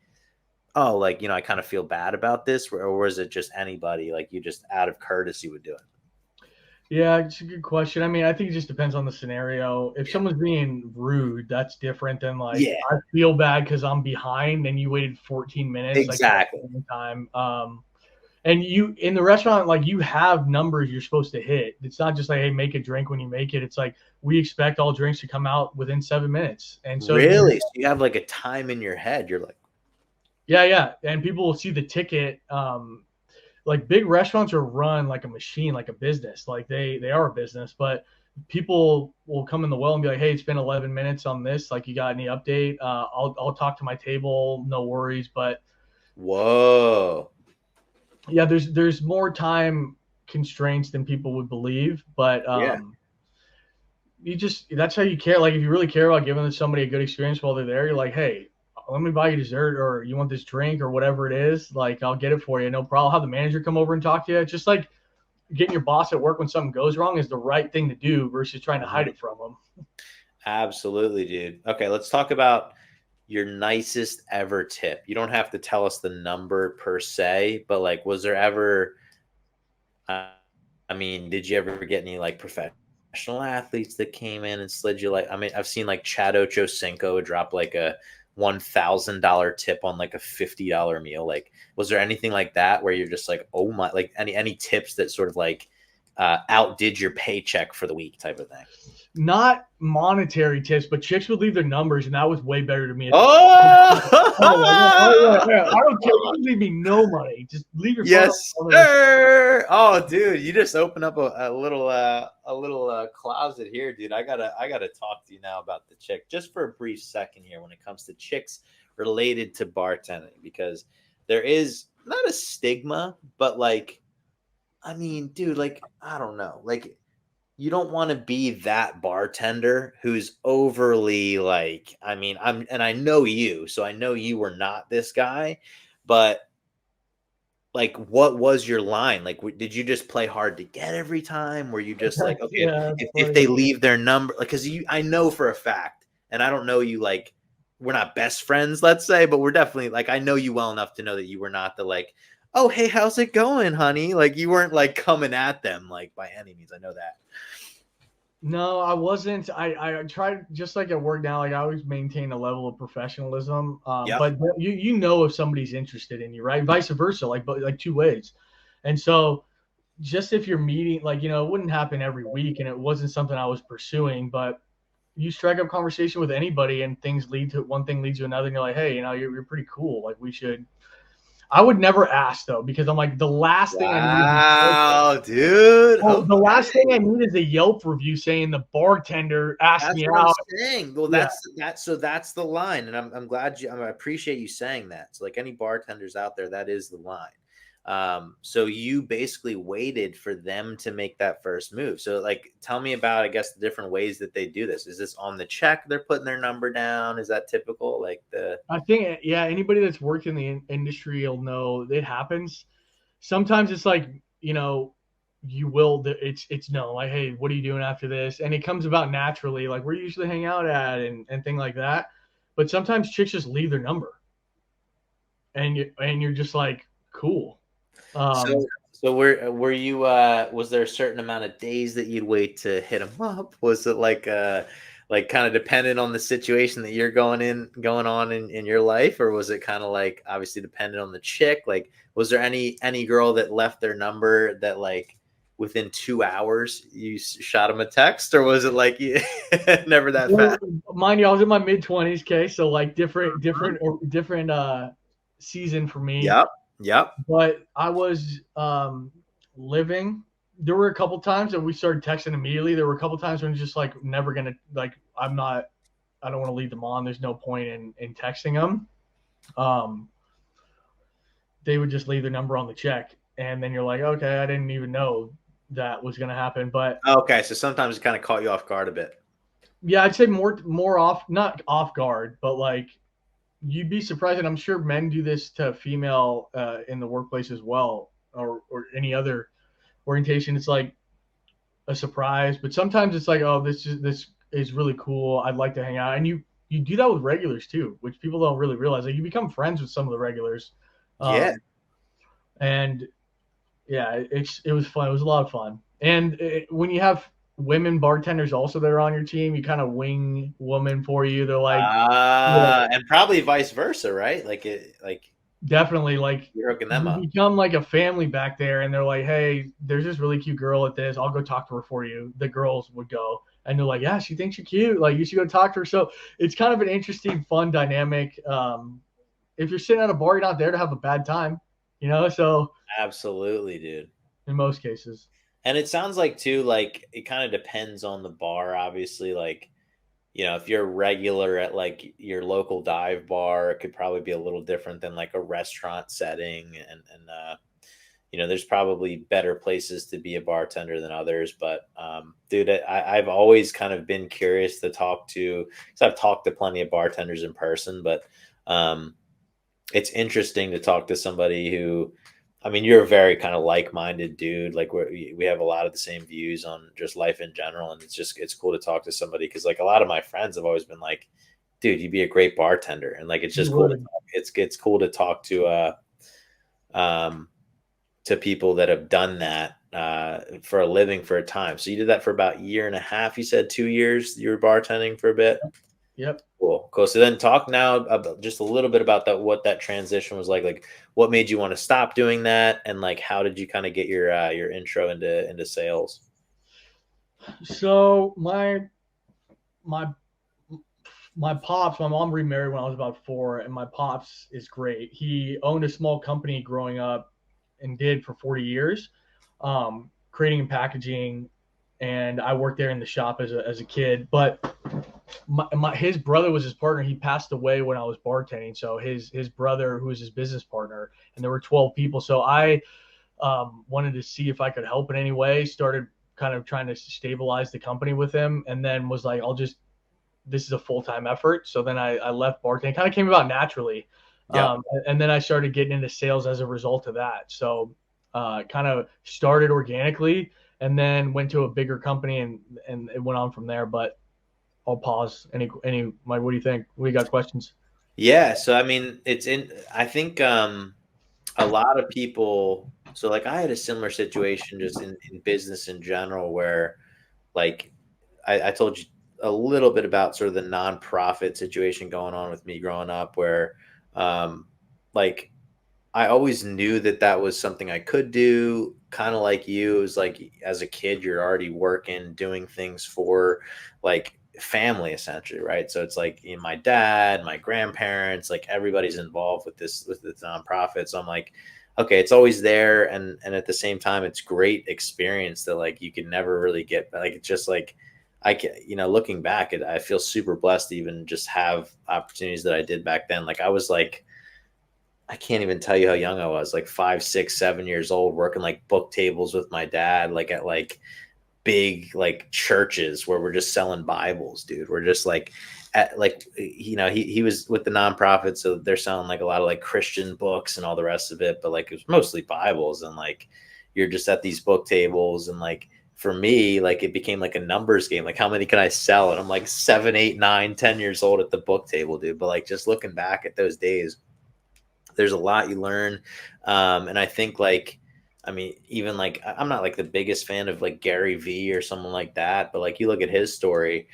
oh, like, I kind of feel bad about this, or was it just anybody like you just out of courtesy would do it? Yeah, it's a good question. I mean, I think it just depends on the scenario. If Yeah. someone's being rude, that's different than like Yeah. I feel bad because I'm behind and you waited 14 minutes, like Exactly. time. And you in the restaurant, like you have numbers you're supposed to hit. It's not just like, hey, make a drink when you make it. It's like we expect all drinks to come out within 7 minutes. And so if you Really? So you have like a time in your head. You're like, yeah. And people will see the ticket. Like big restaurants are run like a machine, like a business. Like they are a business, but people will come in the well and be like, "Hey, it's been 11 minutes on this. Like, you got any update? I'll talk to my table. No worries." But whoa. yeah, there's more time constraints than people would believe. But Yeah. you just that's how you care. Like if you really care about giving somebody a good experience while they're there, you're like, "Hey, let me buy you dessert or you want this drink or whatever it is. Like I'll get it for you. No problem. I'll have the manager come over and talk to you." It's just like getting your boss at work when something goes wrong is the right thing to do versus trying to hide Mhm. it from them. Absolutely, dude. Okay, let's talk about your nicest ever tip. You don't have to tell us the number per se, but like, was there ever, uh, I mean, did you ever get any like professional athletes that came in and slid you like, I mean, I've seen like Chad Ochocinco drop like a $1,000 tip on like a $50 meal. Like, was there anything like that where you're just like, oh my, like any tips that sort of like outdid your paycheck for the week type of thing? Not monetary tips, but chicks would leave their numbers, and that was way better to me at the time. Oh, Oh, yeah. I don't care. You can leave me no money. Just leave your phone yes, number. sir. Oh, dude, you just opened up a little closet here, dude. I gotta talk to you now about the chick just for a brief second here when it comes to chicks related to bartending, because there is not a stigma, but like, I mean, dude, like, I don't know, like, you don't want to be that bartender who's overly like, I mean, and I know you, so I know you were not this guy, but like, what was your line? Like, did you just play hard to get every time? Were you just like, okay, Yeah, that's if funny. they leave their number, like, because I know for a fact, and I don't know you, like, we're not best friends, let's say, but we're definitely like, I know you well enough to know that you were not the like, oh, hey, how's it going, honey? Like, you weren't like coming at them like by any means. I know that. No, I wasn't. I tried just like at work now. Like I always maintain a level of professionalism. Yep. But you know if somebody's interested in you, right? Vice versa, like two ways. And so just if you're meeting, like it wouldn't happen every week, and it wasn't something I was pursuing. But you strike up conversation with anybody, and things lead to one thing leads to another, and you're like, hey, you're pretty cool. Like we should. I would never ask though because I'm like the last thing I need is Wow, dude. oh, the Okay. last thing I need is a Yelp review saying the bartender asked That's me what I'm out. saying. Well, Yeah, that's the line, and I'm glad I appreciate you saying that. So, like any bartenders out there, that is the line. So you basically waited for them to make that first move. So, like, tell me about, I guess, the different ways that they do this. Is this on the check? They're putting their number down. Is that typical? Like the I think yeah. Anybody that's worked in the industry will know it happens. Sometimes it's like you know you will, it's no, like, hey, what are you doing after this? And it comes about naturally, like, where do you usually hang out at, and thing like that. But sometimes chicks just leave their number, and you're just like, cool. So Um, so were you was there a certain amount of days that you'd wait to hit them up? Was it like kind of dependent on the situation that you're going on in your life, or was it kind of like obviously dependent on the chick? Like was there any girl that left their number that like within 2 hours you shot them a text, or was it like never that well, fast? mind you, I was in my mid 20s, okay, so like different season for me. Yep. Yep. But I was living. There were a couple times that we started texting immediately. There were a couple times when it's just like never gonna, like, I'm not. I don't want to lead them on. There's no point in texting them. Um, they would just leave their number on the check, and then you're like, okay, I didn't even know that was gonna happen. But Okay, so sometimes it kind of caught you off guard a bit. yeah, I'd say more off, not off guard, but like, you'd be surprised, and I'm sure men do this to female in the workplace as well, or any other orientation. It's like a surprise, but sometimes it's like, oh, this is really cool. I'd like to hang out, and you do that with regulars too, which people don't really realize. Like, you become friends with some of the regulars, Yeah. and yeah, it was fun. It was a lot of fun, and when you have women bartenders also that are on your team, you kind of wing woman for you. They're like, yeah, And probably vice versa, right? Like definitely, like, you're hooking them you up. become like a family back there, and they're like, hey, there's this really cute girl at this, I'll go talk to her for you. The girls would go, and they're like, yeah, she thinks you're cute, like, you should go talk to her. So it's kind of an interesting, fun dynamic. If you're sitting at a bar, you're not there to have a bad time, so Absolutely, dude. in most cases. And it sounds like too, like it kind of depends on the bar, obviously. Like, if you're regular at like your local dive bar, it could probably be a little different than like a restaurant setting. And there's probably better places to be a bartender than others. But dude, I've always kind of been curious to talk to, because I've talked to plenty of bartenders in person, but um, it's interesting to talk to somebody who, I mean, you're a very kind of like-minded dude. Like we have a lot of the same views on just life in general, and it's cool to talk to somebody because like a lot of my friends have always been like, dude, you'd be a great bartender, and like it's You just cool to would. talk. It's cool to talk um to people that have done that for a living for a time. So you did that for about a year and a half. You said 2 years you were bartending for a bit. Yep. Cool, cool. So then talk now about just a little bit about that, what that transition was like. Like, what made you want to stop doing that, and like, how did you kind of get your intro into sales? So my my pops, my mom remarried when I was about 4, and my pops is great. He owned a small company growing up, and did for 40 years, creating and packaging. And I worked there in the shop as a kid. But his brother was his partner. He passed away when I was bartending. So his brother, who was his business partner, and there were 12 people. So I wanted to see if I could help in any way. Started kind of trying to stabilize the company with him, and then was like, this is a full-time effort. So then I left bartending. It kind of came about naturally. Yep. And then I started getting into sales as a result of that. So kind of started organically, and then went to a bigger company, and it went on from there. But I'll pause. Mike, what do you think? We got questions? Yeah. So I mean, it's in. I think a lot of people. So like, I had a similar situation just in business in general, where like I told you a little bit about sort of the nonprofit situation going on with me growing up, where um, like I always knew that that was something I could do. Kind of like you, it was like as a kid, you're already working, doing things for like family essentially, right? So it's like my dad, my grandparents, like everybody's involved with this nonprofit. So I'm like, okay, it's always there, and at the same time, it's great experience that like you could never really get. Like it's just like I can, looking back, I feel super blessed to even just have opportunities that I did back then. Like I was like I can't even tell you how young I was, like 5, 6, 7 years old, working like book tables with my dad, like at like big like churches where we're just selling Bibles, dude. We're just like at like he was with the nonprofit, so they're selling like a lot of like Christian books and all the rest of it, but like it was mostly Bibles. And like you're just at these book tables, and like for me, like it became like a numbers game. Like how many can I sell? And I'm like 7, 8, 9, 10 years old at the book table, dude. But like just looking back at those days, there's a lot you learn. And I think like, I mean, even like I'm not like the biggest fan of like Gary V or someone like that, but like you look at his story,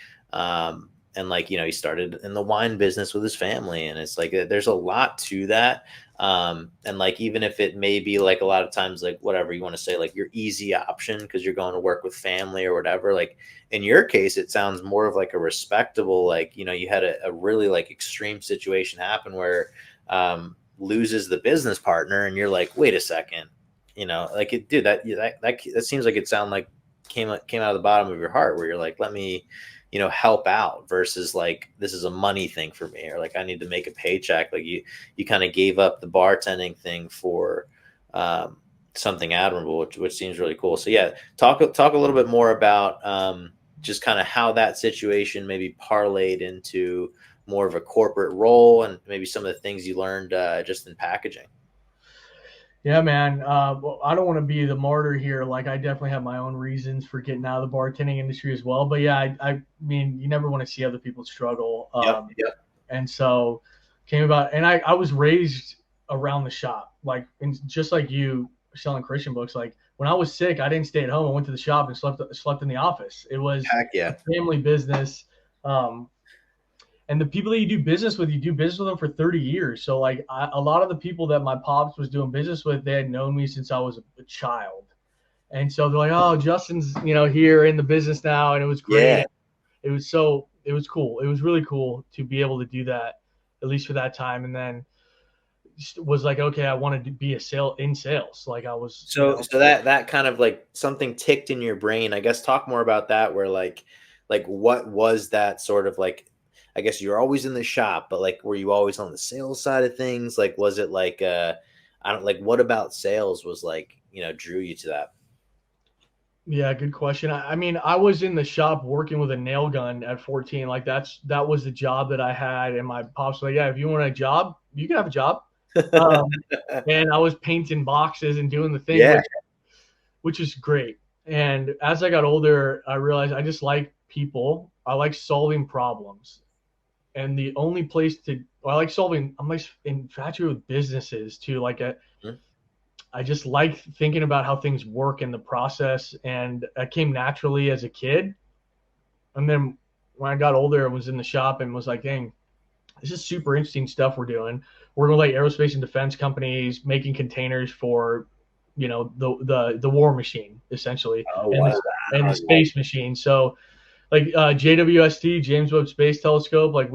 and like, you know, he started in the wine business with his family, and it's like there's a lot to that. And like even if it may be like a lot of times like whatever you want to say, like your easy option because you're going to work with family or whatever, like in your case it sounds more of like a respectable, like, you know, you had a really like extreme situation happen where loses the business partner, and you're like, wait a second, you know, like it, dude, that seems like it sound like came out of the bottom of your heart, where you're like, let me, you know, help out versus like this is a money thing for me, or like I need to make a paycheck. Like you kind of gave up the bartending thing for something admirable, which seems really cool. So yeah, talk a little bit more about just kind of how that situation maybe parlayed into more of a corporate role, and maybe some of the things you learned just in packaging. Yeah, man. Well, I don't want to be the martyr here. Like, I definitely have my own reasons for getting out of the bartending industry as well. But yeah, I mean, you never want to see other people struggle. Yep. Yep. And so came about, and I was raised around the shop, like, and just like you selling Christian books. Like when I was sick, I didn't stay at home. I went to the shop and slept in the office. It was Heck a yeah. family business. Um, and the people that you do business with, you do business with them for 30 years. So like a lot of the people that my pops was doing business with, they had known me since I was a child. And so they're like, oh, Justin's, you know, here in the business now. And it was great. Yeah. It was cool. It was really cool to be able to do that, at least for that time. And then was like, okay, I wanted to be in sales. Like I was, you So know, so that kind of like something ticked in your brain. I guess talk more about that, where like what was that sort of like, I guess you're always in the shop, but like were you always on the sales side of things? Like was it like I don't, like what about sales was like, you know, drew you to that? yeah, good question. I mean, I was in the shop working with a nail gun at 14. Like that was the job that I had. And my pops was like, yeah, if you want a job, you can have a job. Um, and I was painting boxes and doing the thing, Yeah. which is great. And as I got older, I realized I just like people. I like solving problems. And the only place to, well, I like solving, I'm like infatuated with businesses too. Like Mhm. I just like thinking about how things work in the process. And it came naturally as a kid. And then when I got older, I was in the shop and was like, dang, this is super interesting stuff we're doing. We're going like aerospace and defense companies making containers for, you know, the war machine essentially, Oh and wow. the space machine. So like JWST, James Webb Space Telescope, like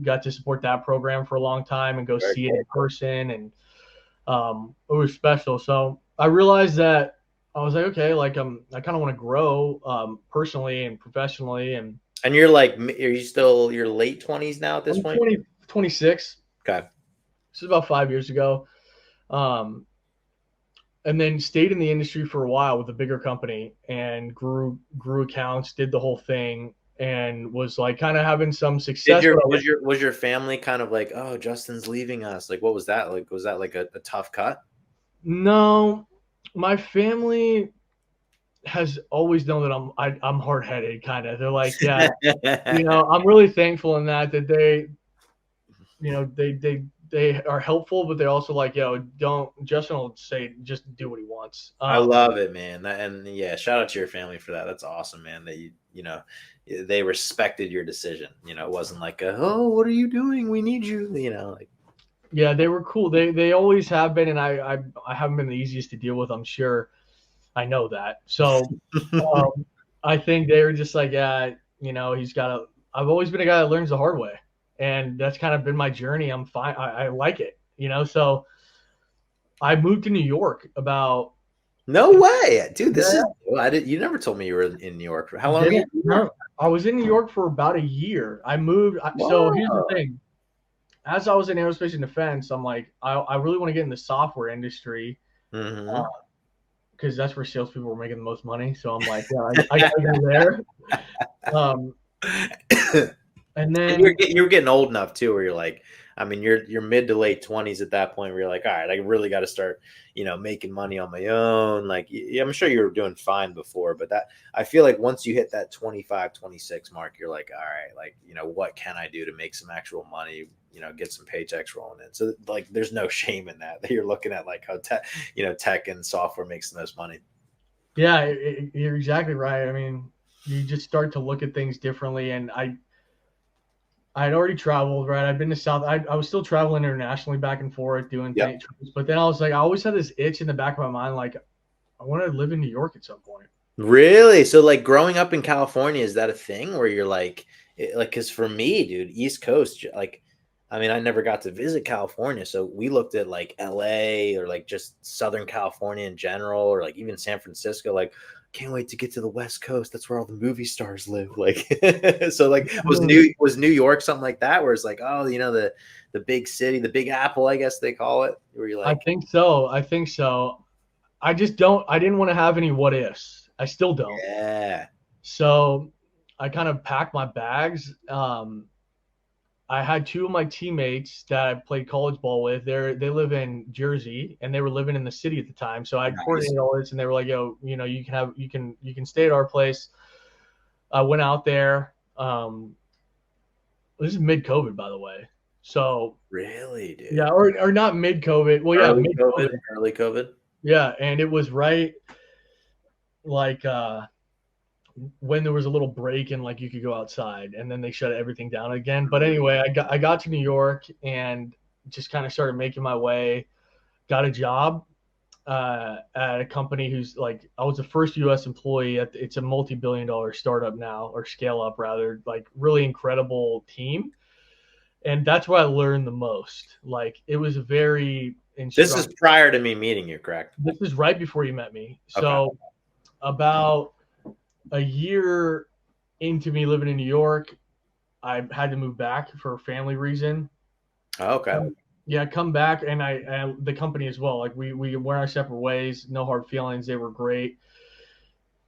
got to support that program for a long time and go Very see it cool. in person, and it was special. So I realized that I was like, okay, like I kind of want to grow personally and professionally, and And you're like, are you still your late 20s now at this I'm point? 26. Okay. This is about 5 years ago. Um, and then stayed in the industry for a while with a bigger company and grew accounts, did the whole thing, and was like kind of having some Did success. your But was your family kind of like, oh, Justin's leaving us? Like, what was that like? Was that like a tough cut? no, my family has always known that I'm hard headed, kind of. They're like, yeah, you know, I'm really thankful in that they, you know, they are helpful, but they're also like, yo, don't. Justin will say, just do what he wants. I love it, man. And yeah, shout out to your family for that. That's awesome, man. That you know, they respected your decision. You know, it wasn't like, oh, what are you doing? We need you. You know, like Yeah, they were cool. They always have been, and I haven't been the easiest to deal with. I'm sure. I know that. So um, I think they were just like, yeah, you know, he's got to. I've always been a guy that learns the hard way, and that's kind of been my journey. I'm fine. I like it, you know. So I moved to New York about. no way, dude. This Yeah, is I did. You never told me you were in New York. How long were you yeah, in New York? no, I was in New York for about a year. I moved. So here's the Whoa. thing. As I was in aerospace and defense, I'm like, I really want to get in the software industry Mm-hmm. because that's where salespeople were making the most money. So I'm like, yeah, I gotta go there. Um, and And then you were getting old enough too, where you're like, I mean, you're mid to late 20s at that point where you're like, all right, I really got to start, making money on my own. Like, I'm sure you were doing fine before, but that I feel like once you hit that 25, 26 mark, you're like, all right, like, what can I do to make some actual money? Get some paychecks rolling in. So like, there's no shame in that. That you're looking at like how tech and software makes the most money. Yeah, you're exactly right. I mean, you just start to look at things differently. And I'd already traveled, right? I'd been to South. I was still traveling internationally back and forth doing Yep. things. But then I was like, I always had this itch in the back of my mind, like I want to live in New York at some point. Really? So like growing up in California, is that a thing where you're like, because for me, dude, East Coast, like, I mean, I never got to visit California. So we looked at like LA or like just Southern California in general, or like even San Francisco. Like, can't wait to get to the West Coast. That's where all the movie stars live. Like, so like was New York something like that, where it's like, oh, the big city, the Big Apple, I guess they call it, where you're I like, think so. I think so. I just don't. I didn't want to have any what ifs. I still don't. yeah, So I kind of packed my bags. I had two of my teammates that I played college ball with. They live in Jersey and they were living in the city at the time. So I nice. coordinated all this and they were like, "Yo, you can stay at our place." I went out there. This is mid COVID, by the way. So Really, yeah, dude. or not mid COVID. Well, yeah, Early mid COVID, COVID. early COVID. Yeah, and it was right like when there was a little break and like you could go outside, and then they shut everything down again. But anyway, I got to New York and just kind of started making my way. Got a job at a company who's like I was the first U.S. employee at. It's a multi-billion-dollar startup now, or scale up rather. Like really incredible team, and that's where I learned the most. Like it was very This is instructive. prior to me meeting you, correct? This is right before you met me, Okay. so about a year into me living in New York, I had to move back for a family reason. Oh, okay. Yeah, come back, and the company as well. Like we went our separate ways. No hard feelings. They were great.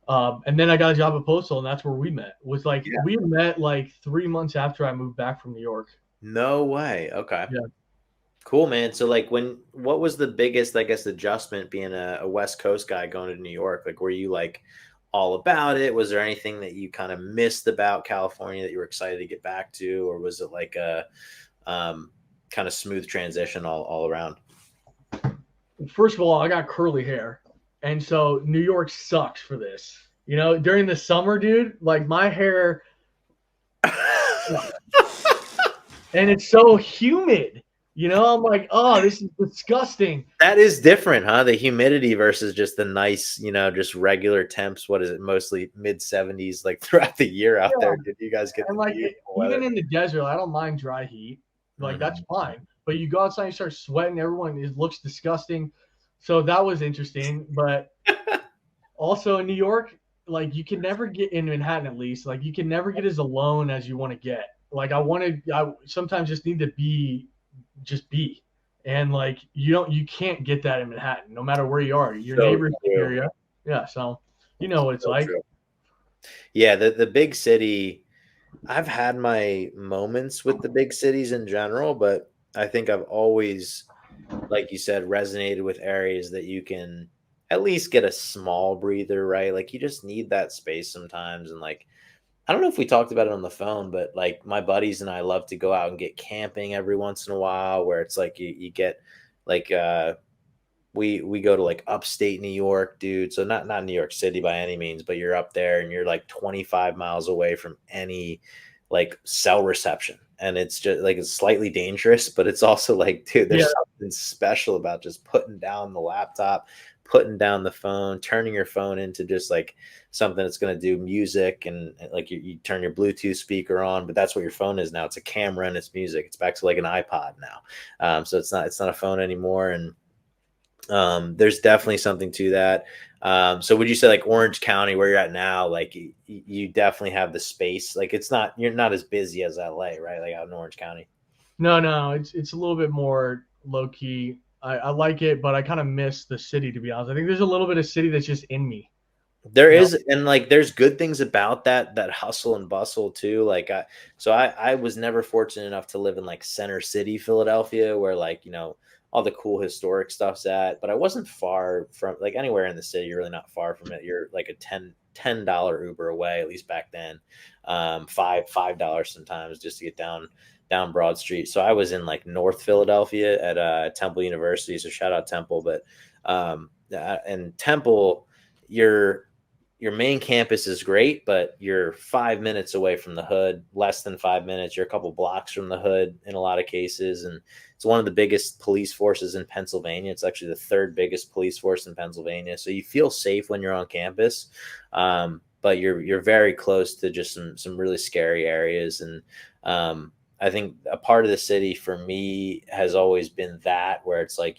And then I got a job at Postal, and that's where we met. Was like Yeah. we met like 3 months after I moved back from New York. No way. Okay. Yeah. Cool, man. So like what was the biggest, I guess, adjustment being a West Coast guy going to New York? Like, were you like all about it? Was there anything that you kind of missed about California that you were excited to get back to? Or was it like a um, kind of smooth transition all around? First of all, I got curly hair, and so New York sucks for this. During the summer, dude, like my hair, and it's so humid. I'm like, oh, this is disgusting. That is different, huh? The humidity versus just the nice, just regular temps. What is it? Mostly mid 70s, like throughout the year out there. Yeah. Did you guys get And the like beautiful even weather? in the desert, I don't mind dry heat. Like that's Mhm. fine. But you go outside, you start sweating. Everyone looks disgusting. So that was interesting. But also in New York, like you can never get in Manhattan at least. Like you can never get as alone as you want to get. Like I sometimes just need to just be. And like you can't get that in Manhattan, no matter where you are. Your So neighbors true. area. Yeah, so you know what it's So like. true. Yeah, the big city. I've had my moments with the big cities in general, but I think I've always, like you said, resonated with areas that you can at least get a small breather, right? Like you just need that space sometimes. And like, I don't know if we talked about it on the phone, but like my buddies and I love to go out and get camping every once in a while, where it's like you get like we go to like upstate New York, dude. So not New York City by any means, but you're up there and you're like 25 miles away from any like cell reception. And it's just like it's slightly dangerous, but it's also like, dude, Yeah, there's something special about just putting down the laptop, putting down the phone, turning your phone into just like something that's going to do music and like you turn your Bluetooth speaker on, but that's what your phone is now. It's a camera and it's music. It's back to like an iPod now. So it's not a phone anymore. And there's definitely something to that. So would you say like Orange County, where you're at now, like you definitely have the space? Like you're not as busy as LA, right? Like out in Orange County. no, it's a little bit more low key. I like it, but I kind of miss the city to be honest. I think there's a little bit of city that's just in me. There You know? is, and like there's good things about that hustle and bustle too. Like I was never fortunate enough to live in like Center City, Philadelphia, where like, all the cool historic stuff's at, but I wasn't far from like anywhere in the city. You're really not far from it. You're like a $10 Uber away, at least back then. $5 sometimes just to get down Broad Street. So I was in like North Philadelphia at Temple University. So shout out Temple, but and Temple, you're your main campus is great, but you're 5 minutes away from the hood, less than 5 minutes. You're a couple blocks from the hood in a lot of cases. And it's one of the biggest police forces in Pennsylvania. It's actually the third biggest police force in Pennsylvania. So you feel safe when you're on campus. But you're very close to just some really scary areas. And I think a part of the city for me has always been that, where it's like,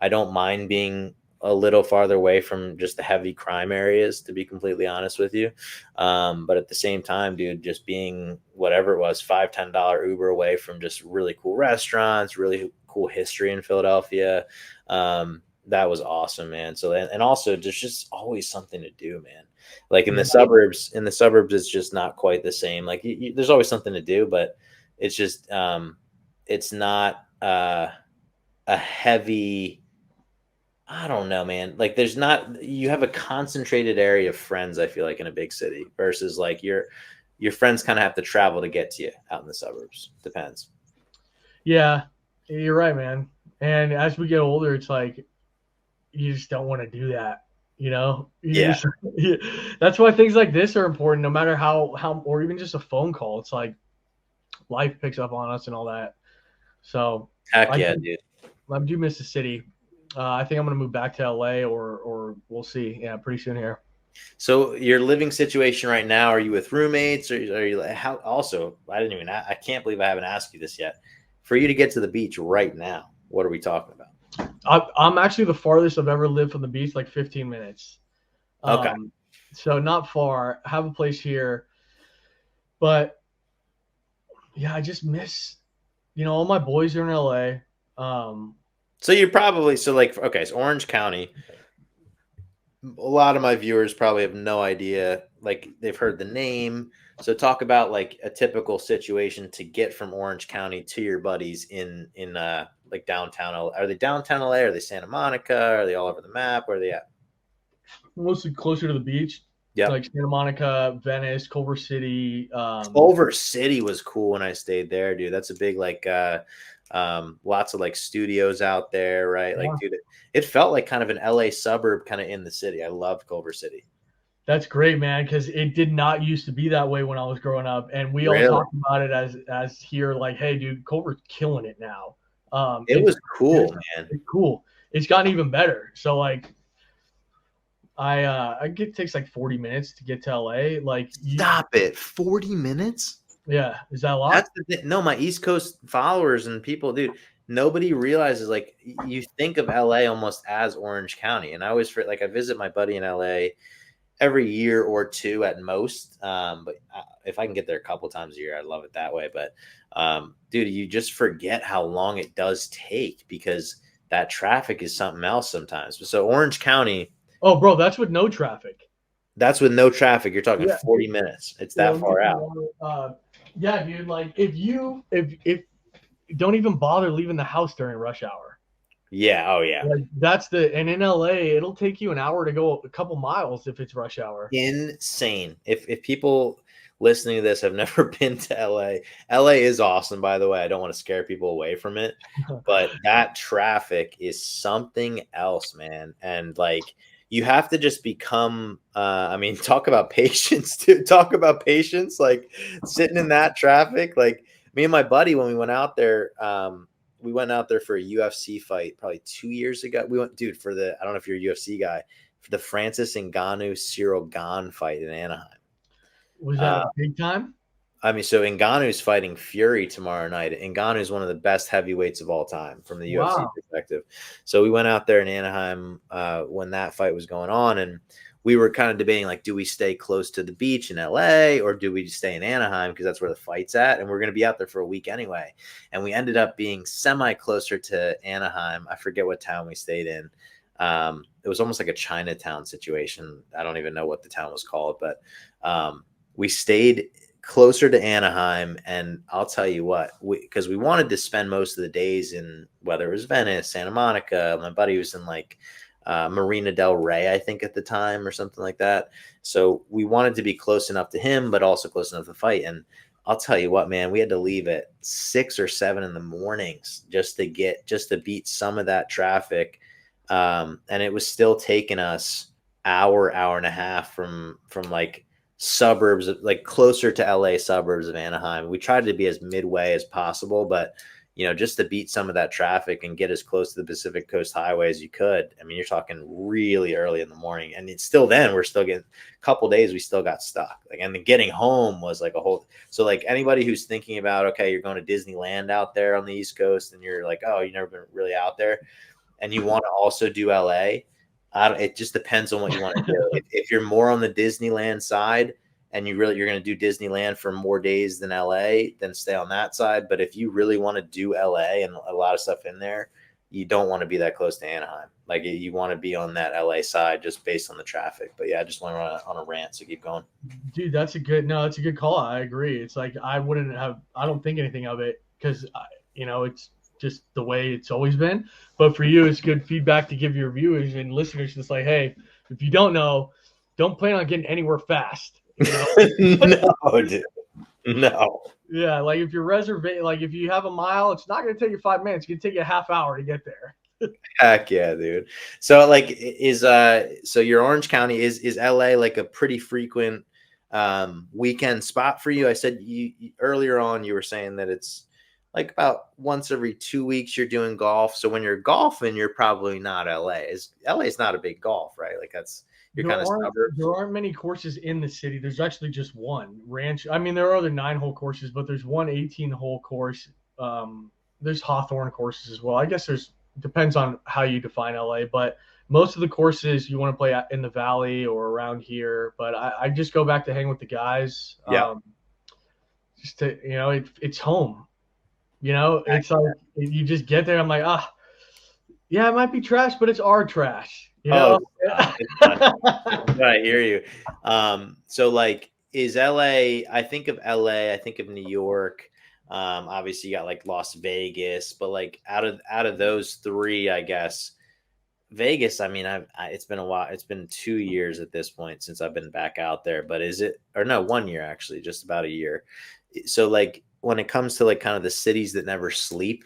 I don't mind being a little farther away from just the heavy crime areas, to be completely honest with you. But at the same time, dude, just being whatever it was, $5-10 Uber away from just really cool restaurants, really cool history in Philadelphia. That was awesome, man. So, and also there's just always something to do, man. Like Yeah. in the suburbs, it's just not quite the same. Like there's always something to do, but it's just, it's not, a heavy, I don't know, man. Like there's not, you have a concentrated area of friends, I feel like, in a big city versus like your friends kind of have to travel to get to you out in the suburbs. Depends. Yeah, you're right, man. And as we get older, it's like you just don't want to do that. You Yeah. just that's why things like this are important. No matter how, or even just a phone call, it's like life picks up on us and all that. So Heck I yeah, do, dude. I do miss the city. I think I'm gonna move back to LA, or we'll see. Yeah, pretty soon here. So your living situation right now, are you with roommates or are you how also, I didn't even, I can't believe I haven't asked you this yet. For you to get to the beach right now, what are we talking about? I'm actually the farthest I've ever lived from the beach, like 15 minutes. Okay. Um, so not far. I have a place here, but yeah, I just miss. All my boys are in LA. So you're probably, so like, okay, so Orange County, a lot of my viewers probably have no idea. Like they've heard the name. So talk about like a typical situation to get from Orange County to your buddies in like downtown LA. Are they downtown LA? Are they Santa Monica? Are they all over the map? Where are they at? Mostly closer to the beach, Yep. like Santa Monica, Venice, Culver City. Culver City was cool when I stayed there, dude. That's a big like lots of like studios out there, right? Like, Yeah, dude, it felt like kind of an LA suburb kind of in the city. I loved Culver City. that's great, man, because it did not used to be that way when I was growing up, and we all Really? talk about it as here, like, hey, dude, Culver's killing it now. It was cool, man. It's cool. It's gotten even better. So like, I get takes like 40 minutes to get to LA. Like you, Stop it. 40 minutes? yeah, is that a That's lot? the thing. No, my East Coast followers and people, dude, nobody realizes like you think of LA almost as Orange County. And I always like I visit my buddy in LA every year or two at most. But if I can get there a couple times a year, I'd love it that way. But dude, you just forget how long it does take because that traffic is something else sometimes. So Orange County, Oh, bro, that's with no traffic. that's with no traffic. You're talking Yeah. 40 minutes. It's Yeah, that let me get far some out. water. Yeah, dude. Like, if don't even bother leaving the house during rush hour. Yeah. Oh yeah. Like and in LA, it'll take you an hour to go a couple miles if it's rush hour. Insane. If people listening to this have never been to LA, LA is awesome, by the way. I don't want to scare people away from it, but that traffic is something else, man. And like you have to just become I mean, talk about patience, too. Talk about patience, like sitting in that traffic. Like me and my buddy, when we went out there for a UFC fight probably 2 years ago. We went, dude, for the, I don't know if you're a UFC guy, for the Francis Ngannou Cyril Gane fight in Anaheim. Was that Uh, a big time? I mean, so Ngannou's fighting Fury tomorrow night. Ngannou is one of the best heavyweights of all time from the UFC Wow. perspective. So we went out there in Anaheim when that fight was going on, and we were kind of debating like, do we stay close to the beach in LA or do we stay in Anaheim because that's where the fight's at, and we're going to be out there for a week anyway. And we ended up being semi closer to Anaheim. I forget what town we stayed in. It was almost like a Chinatown situation. I don't even know what the town was called, but we stayed closer to Anaheim. And I'll tell you what, because we wanted to spend most of the days in, whether it was Venice, Santa Monica. My buddy was in like Marina del Rey, I think, at the time, or something like that. So we wanted to be close enough to him, but also close enough to fight. And I'll tell you what, man, we had to leave at 6 or 7 in the mornings just to beat some of that traffic. And it was still taking us hour and a half from like suburbs, like closer to LA suburbs of Anaheim. We tried to be as midway as possible, but just to beat some of that traffic and get as close to the Pacific Coast Highway as you could. I mean, you're talking really early in the morning, and it's still then we're still getting a couple days. We still got stuck. Like, and then getting home was like a whole. So like anybody who's thinking about, okay, you're going to Disneyland out there on the East Coast, and you're like, oh, you've never been really out there, and you want to also do LA. It just depends on what you want to do. If you're more on the Disneyland side, and you're going to do Disneyland for more days than LA, then stay on that side. But if you really want to do LA and a lot of stuff in there, you don't want to be that close to Anaheim. Like, you want to be on that LA side just based on the traffic. But yeah, I just went on a rant, so keep going. Dude, that's a good call. I agree. It's like I don't think anything of it because it's just the way it's always been. But for you, it's good feedback to give your viewers and listeners. It's like, hey, if you don't know, don't plan on getting anywhere fast. No, dude. No. Yeah, like if you're like if you have a mile, it's not going to take you 5 minutes. It's going to take you a half hour to get there. Heck yeah, dude. So like so your Orange County is LA like a pretty frequent weekend spot for you? I said you earlier on you were saying that it's like about once every 2 weeks you're doing golf. So when you're golfing, you're probably not LA. LA is not a big golf, right? Like that's you're kind of suburbs. There aren't many courses in the city. There's actually just one ranch. I mean, there are other 9-hole courses, but there's one 18-hole course. There's Hawthorne courses as well. I guess depends on how you define LA, but most of the courses you want to play in the valley or around here. But I just go back to hang with the guys. Yeah. Just to it's home. It's like you just get there. I'm like, yeah, it might be trash, but it's our trash. I hear you. So like, is LA? I think of LA. I think of New York. Obviously, you got like Las Vegas, but like out of those three, I guess Vegas. I mean, it's been a while. It's been 2 years at this point since I've been back out there. But is it, or no, 1 year actually, just about a year. So like when it comes to like kind of the cities that never sleep.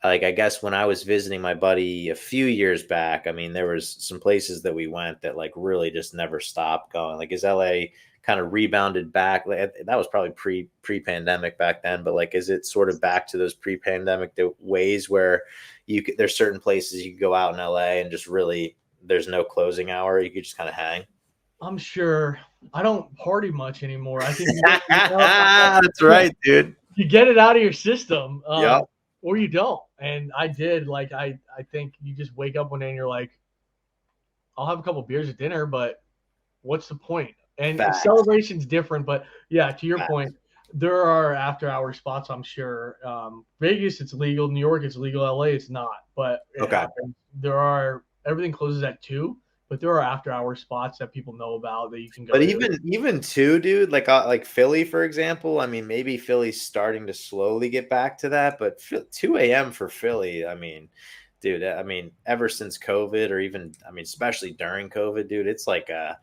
Like, I guess when I was visiting my buddy a few years back, I mean, there was some places that we went that like really just never stopped going. Like, is LA kind of rebounded back? Like, that was probably pre-pandemic back then, but like, is it sort of back to those pre-pandemic ways where there's certain places you could go out in LA and just really, there's no closing hour. You could just kind of hang. I'm sure. I don't party much anymore. I think that's right, dude. You get it out of your system. Yeah. Or you don't. And I did. Like, I think you just wake up one day and you're like, I'll have a couple beers at dinner, but what's the point? And celebration's different. But yeah, to your point, there are after hour spots, I'm sure. Vegas, it's legal. New York, it's legal. LA, it's not. But everything closes at 2. But there are after hour spots that people know about that you can go. But even too, dude, like Philly, for example. I mean, maybe Philly's starting to slowly get back to that, but 2 a.m. for Philly. I mean, dude. I mean, ever since COVID, or even, I mean, especially during COVID, dude, it's like a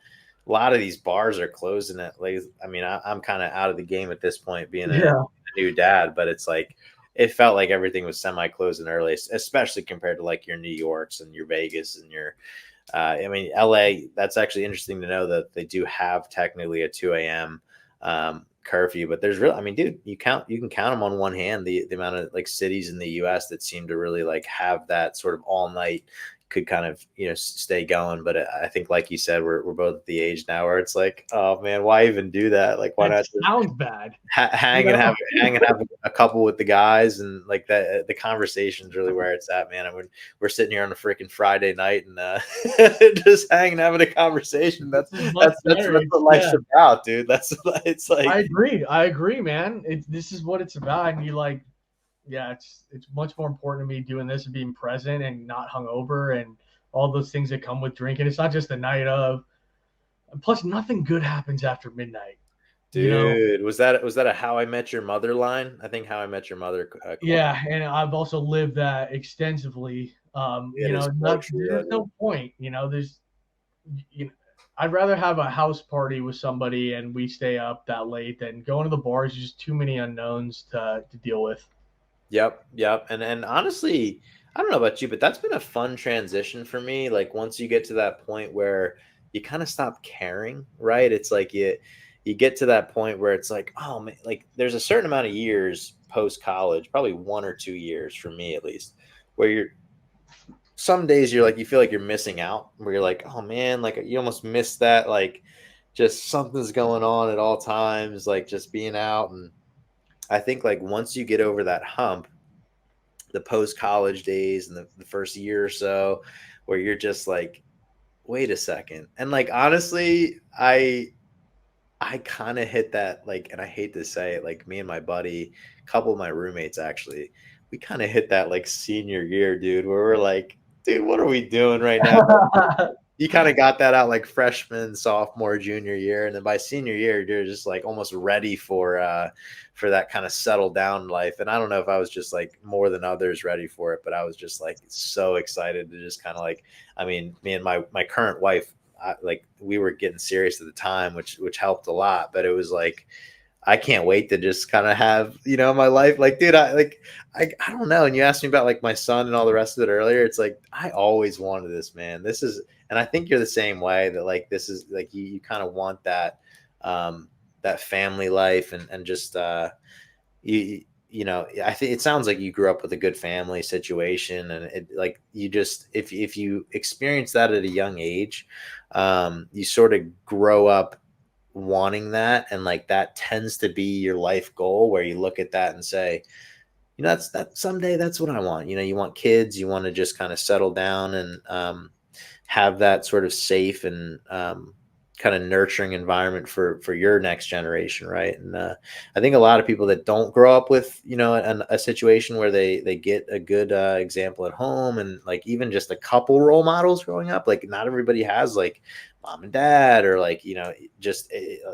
lot of these bars are closing at like. I mean, I'm kind of out of the game at this point, being a new dad, but it's like it felt like everything was semi-closing early, especially compared to like your New Yorks and your Vegas and your. I mean, LA, that's actually interesting to know that they do have technically a 2 a.m. Curfew, but there's really, I mean, dude, you can count them on one hand, the amount of like cities in the US that seem to really like have that sort of all night could kind of, stay going. But I think, like you said, we're both at the age now where it's like, oh man, why even do that? Like, why not? Sounds bad. Hang and have a couple with the guys, and like that. The conversation's really where it's at, man. I mean, we're sitting here on a freaking Friday night and just hanging, having a conversation. That's what life's about, dude. It's like I agree, man. This is what it's about, and you like. Yeah, it's much more important to me doing this and being present and not hungover and all those things that come with drinking. It's not just the night of. Plus, nothing good happens after midnight. You know, Dude, was that a How I Met Your Mother line? I think How I Met Your Mother coined. yeah, and I've also lived that extensively. It is so Not true, though, there's dude. no point. You know, I'd rather have a house party with somebody and we stay up that late than going to the bars. There's just too many unknowns to deal with. Yep, yep. And honestly, I don't know about you, but that's been a fun transition for me. Like once you get to that point where you kind of stop caring, right? It's like you get to that point where it's like, oh man, like there's a certain amount of years post college, probably 1 or 2 years for me at least, where you're some days you're like you feel like you're missing out, where you're like, oh man, like you almost miss that, like just something's going on at all times, like just being out. And I think like once you get over that hump, the post college days and the first year or so, where you're just like, wait a second. And like honestly, I kind of hit that, like, and I hate to say it, like me and my buddy, a couple of my roommates actually, we kind of hit that like senior year, dude, where we're like, dude, what are we doing right now? You kind of got that out like freshman, sophomore, junior year, and then by senior year, you're just like almost ready for that kind of settled down life. And I don't know if I was just like more than others ready for it, but I was just like so excited to just kind of like, I mean, me and my current wife, like we were getting serious at the time, which helped a lot. But it was like I can't wait to just kind of have, my life. Like, dude, I don't know. And you asked me about like my son and all the rest of it earlier. It's like, I always wanted this, man. And I think you're the same way, that like, this is like, you kind of want that family life, and just, I think it sounds like you grew up with a good family situation, and it like you just, if you experience that at a young age, you sort of grow up wanting that, and like that tends to be your life goal, where you look at that and say, that someday that's what I want. You want kids, you want to just kind of settle down and have that sort of safe and kind of nurturing environment for your next generation, right? And I think a lot of people that don't grow up with a situation where they get a good example at home, and like even just a couple role models growing up, like not everybody has like mom and dad, or like just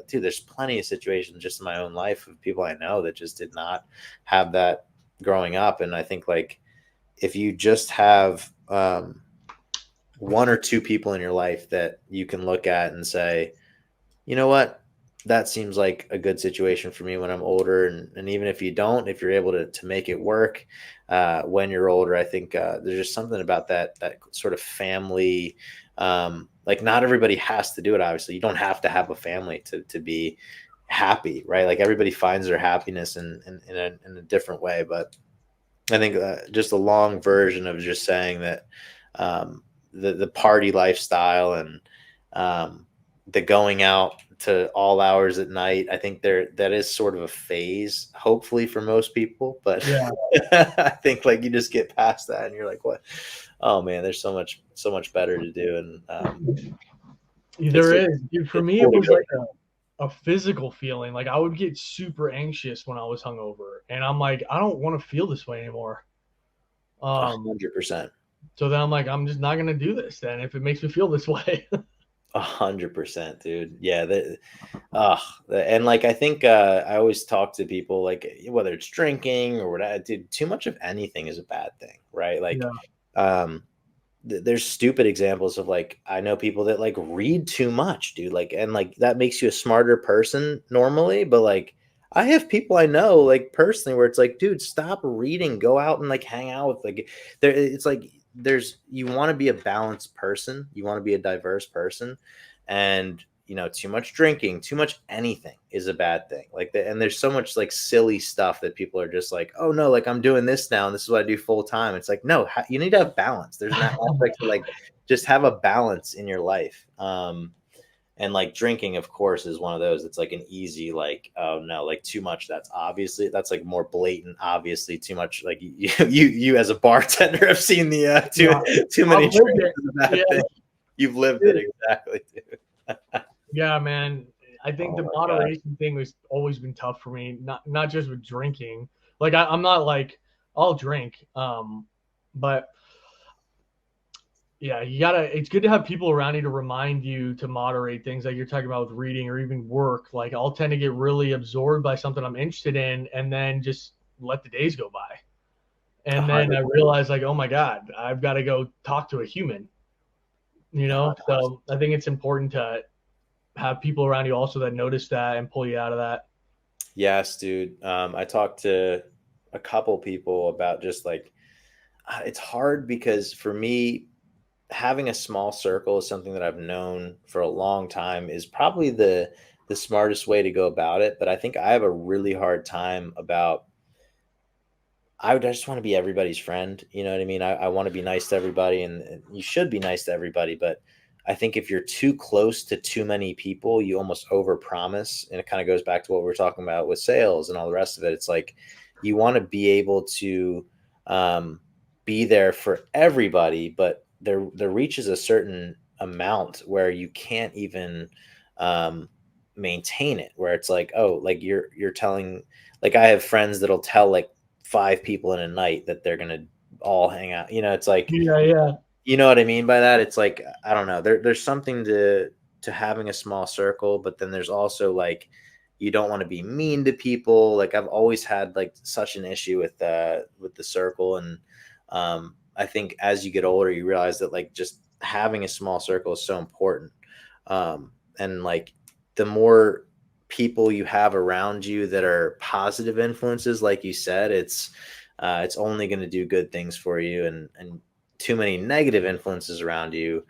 dude, there's plenty of situations just in my own life of people I know that just did not have that growing up. And I think like if you just have one or two people in your life that you can look at and say, you know what, that seems like a good situation for me when I'm older. And even if you don't, if you're able to make it work when you're older, I think there's just something about that sort of family. Like not everybody has to do it. Obviously, you don't have to have a family to be happy, right? Like everybody finds their happiness in a different way. But I think just a long version of just saying that the party lifestyle and the going out to all hours at night, I think that is sort of a phase, hopefully for most people. But Yeah, I think like you just get past that and you're like, what? Oh man, there's so much better to do, and it's there just is. Dude, for it's me, cool it to was go like a physical feeling. Like I would get super anxious when I was hungover, and I'm like, I don't want to feel this way anymore. a Um, 100%. so then I'm like, I'm just not gonna do this then if it makes me feel this way. 100%, dude. Yeah, and like I think I always talk to people like whether it's drinking or whatever, dude, too much of anything is a bad thing, right? Like, Yeah, um, there's stupid examples of like I know people that like read too much, dude. Like, and like that makes you a smarter person normally, but like I have people I know like personally where it's like, dude, stop reading, go out and like hang out with like there. It's like you want to be a balanced person, you want to be a diverse person, and too much drinking, too much anything is a bad thing. Like and there's so much like silly stuff that people are just like, oh no, like I'm doing this now and this is what I do full time. It's like, no, you need to have balance. There's an aspect to like just have a balance in your life. And like drinking, of course, is one of those. It's like an easy, like, oh no, like too much. That's like more blatant. Obviously, too much. Like you as a bartender have seen the yeah. too I've many lived drinks it. is a bad Yeah, thing. You've lived it exactly, dude. yeah, man. I think Oh the my god. moderation thing has always been tough for me. Not just with drinking. Like I'm not like I'll drink, but Yeah, you gotta. It's good to have people around you to remind you to moderate things like you're talking about with reading or even work. Like I'll tend to get really absorbed by something I'm interested in, and then just let the days go by. A And then hundred, I realize, like, oh my god, I've got to go talk to a human. You a know, hundred percent. so I think it's important to have people around you also that notice that and pull you out of that. Yes, dude. I talked to a couple people about just like it's hard because for me, having a small circle is something that I've known for a long time is probably the smartest way to go about it. But I think I have a really hard time about I just want to be everybody's friend. You know what I mean? I want to be nice to everybody, and you should be nice to everybody. But I think if you're too close to too many people, you almost overpromise, and it kind of goes back to what we are talking about with sales and all the rest of it. It's like you want to be able to um, be there for everybody, but there reaches a certain amount where you can't even um, maintain it. Where it's like, oh, like you're telling, like I have friends that'll tell like five people in a night that they're gonna all hang out. You know, it's like Yeah, yeah. you know what I mean by that? It's like I don't know. There's something to having a small circle, but then there's also like you don't want to be mean to people. Like I've always had like such an issue with the circle, and I think as you get older, you realize that like just having a small circle is so important. And like the more people you have around you that are positive influences, like you said, it's only going to do good things for you, and too many negative influences around you,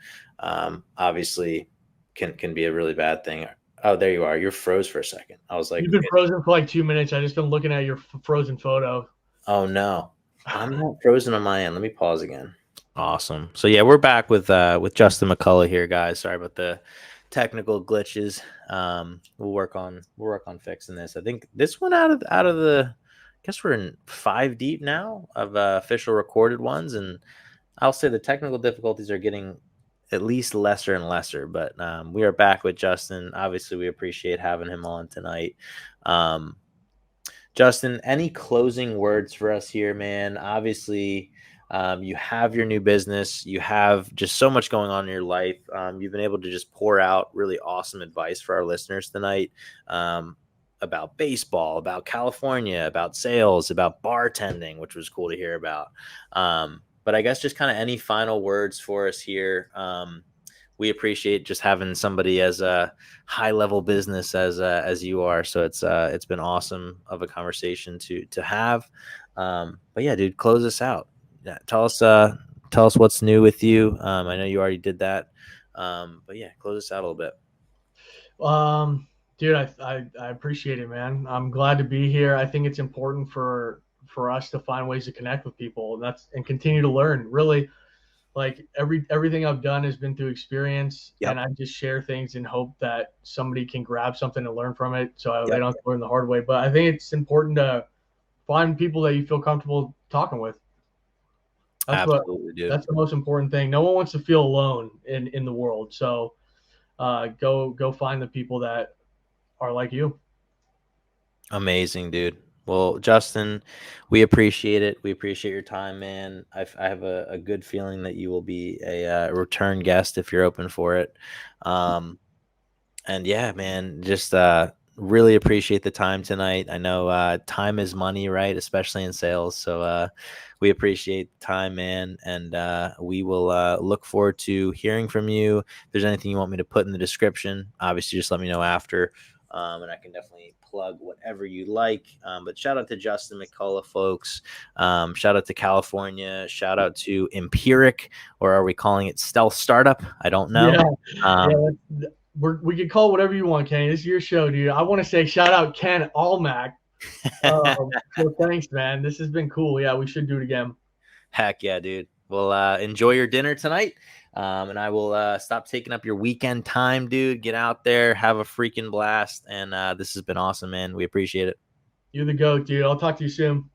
obviously can be a really bad thing. Oh, there you are. You're froze for a second. I was like, You've been okay. frozen for like 2 minutes. I just been looking at your frozen photo. Oh no, I'm not frozen on my end. Let me pause again. Awesome. So yeah, we're back with Justin McCullough here, guys. Sorry about the technical glitches. We'll work on fixing this. I think this one out of the, I guess we're in 5 deep now of official recorded ones, and I'll say the technical difficulties are getting at least lesser and lesser. But we are back with Justin. Obviously, we appreciate having him on tonight. Um, Justin, any closing words for us here, man? Obviously, you have your new business. You have just so much going on in your life. You've been able to just pour out really awesome advice for our listeners tonight about baseball, about California, about sales, about bartending, which was cool to hear about. But I guess just kind of any final words for us here. We appreciate just having somebody as a high level business as you are. So it's been awesome of a conversation to have. But yeah, dude, close us out. Yeah, tell us what's new with you. I know you already did that. But yeah, close us out a little bit. Um, Dude, I appreciate it, man. I'm glad to be here. I think it's important for us to find ways to connect with people, and that's and continue to learn. Really, like everything I've done has been through experience, and Yep. I just share things in hope that somebody can grab something and learn from it, so they Yep. don't have to learn the hard way. But I think it's important to find people that you feel comfortable talking with. That's what Absolutely, dude. that's the most important thing. No one wants to feel alone in the world. So go find the people that are like you. Amazing, dude. Well, Justin, we appreciate it. We appreciate your time, man. I have a good feeling that you will be a return guest if you're open for it. Um, And yeah, man, just really appreciate the time tonight. I know time is money, right? Especially in sales. So we appreciate the time, man. And we will look forward to hearing from you. If there's anything you want me to put in the description, obviously just let me know after. And I can definitely plug whatever you like. But shout out to Justin McCullough, folks. Shout out to California. Shout out to Empiric, or are we calling it Stealth Startup? I don't know. Yeah, Um, yeah. We can call it whatever you want, Kenny. This is your show, dude. I want to say shout out Ken Almack. So thanks, man. This has been cool. Yeah, we should do it again. Heck yeah, dude. Well, enjoy your dinner tonight. And I will stop taking up your weekend time, dude. Get out there, have a freaking blast. And this has been awesome, man. We appreciate it. You're the goat, dude. I'll talk to you soon.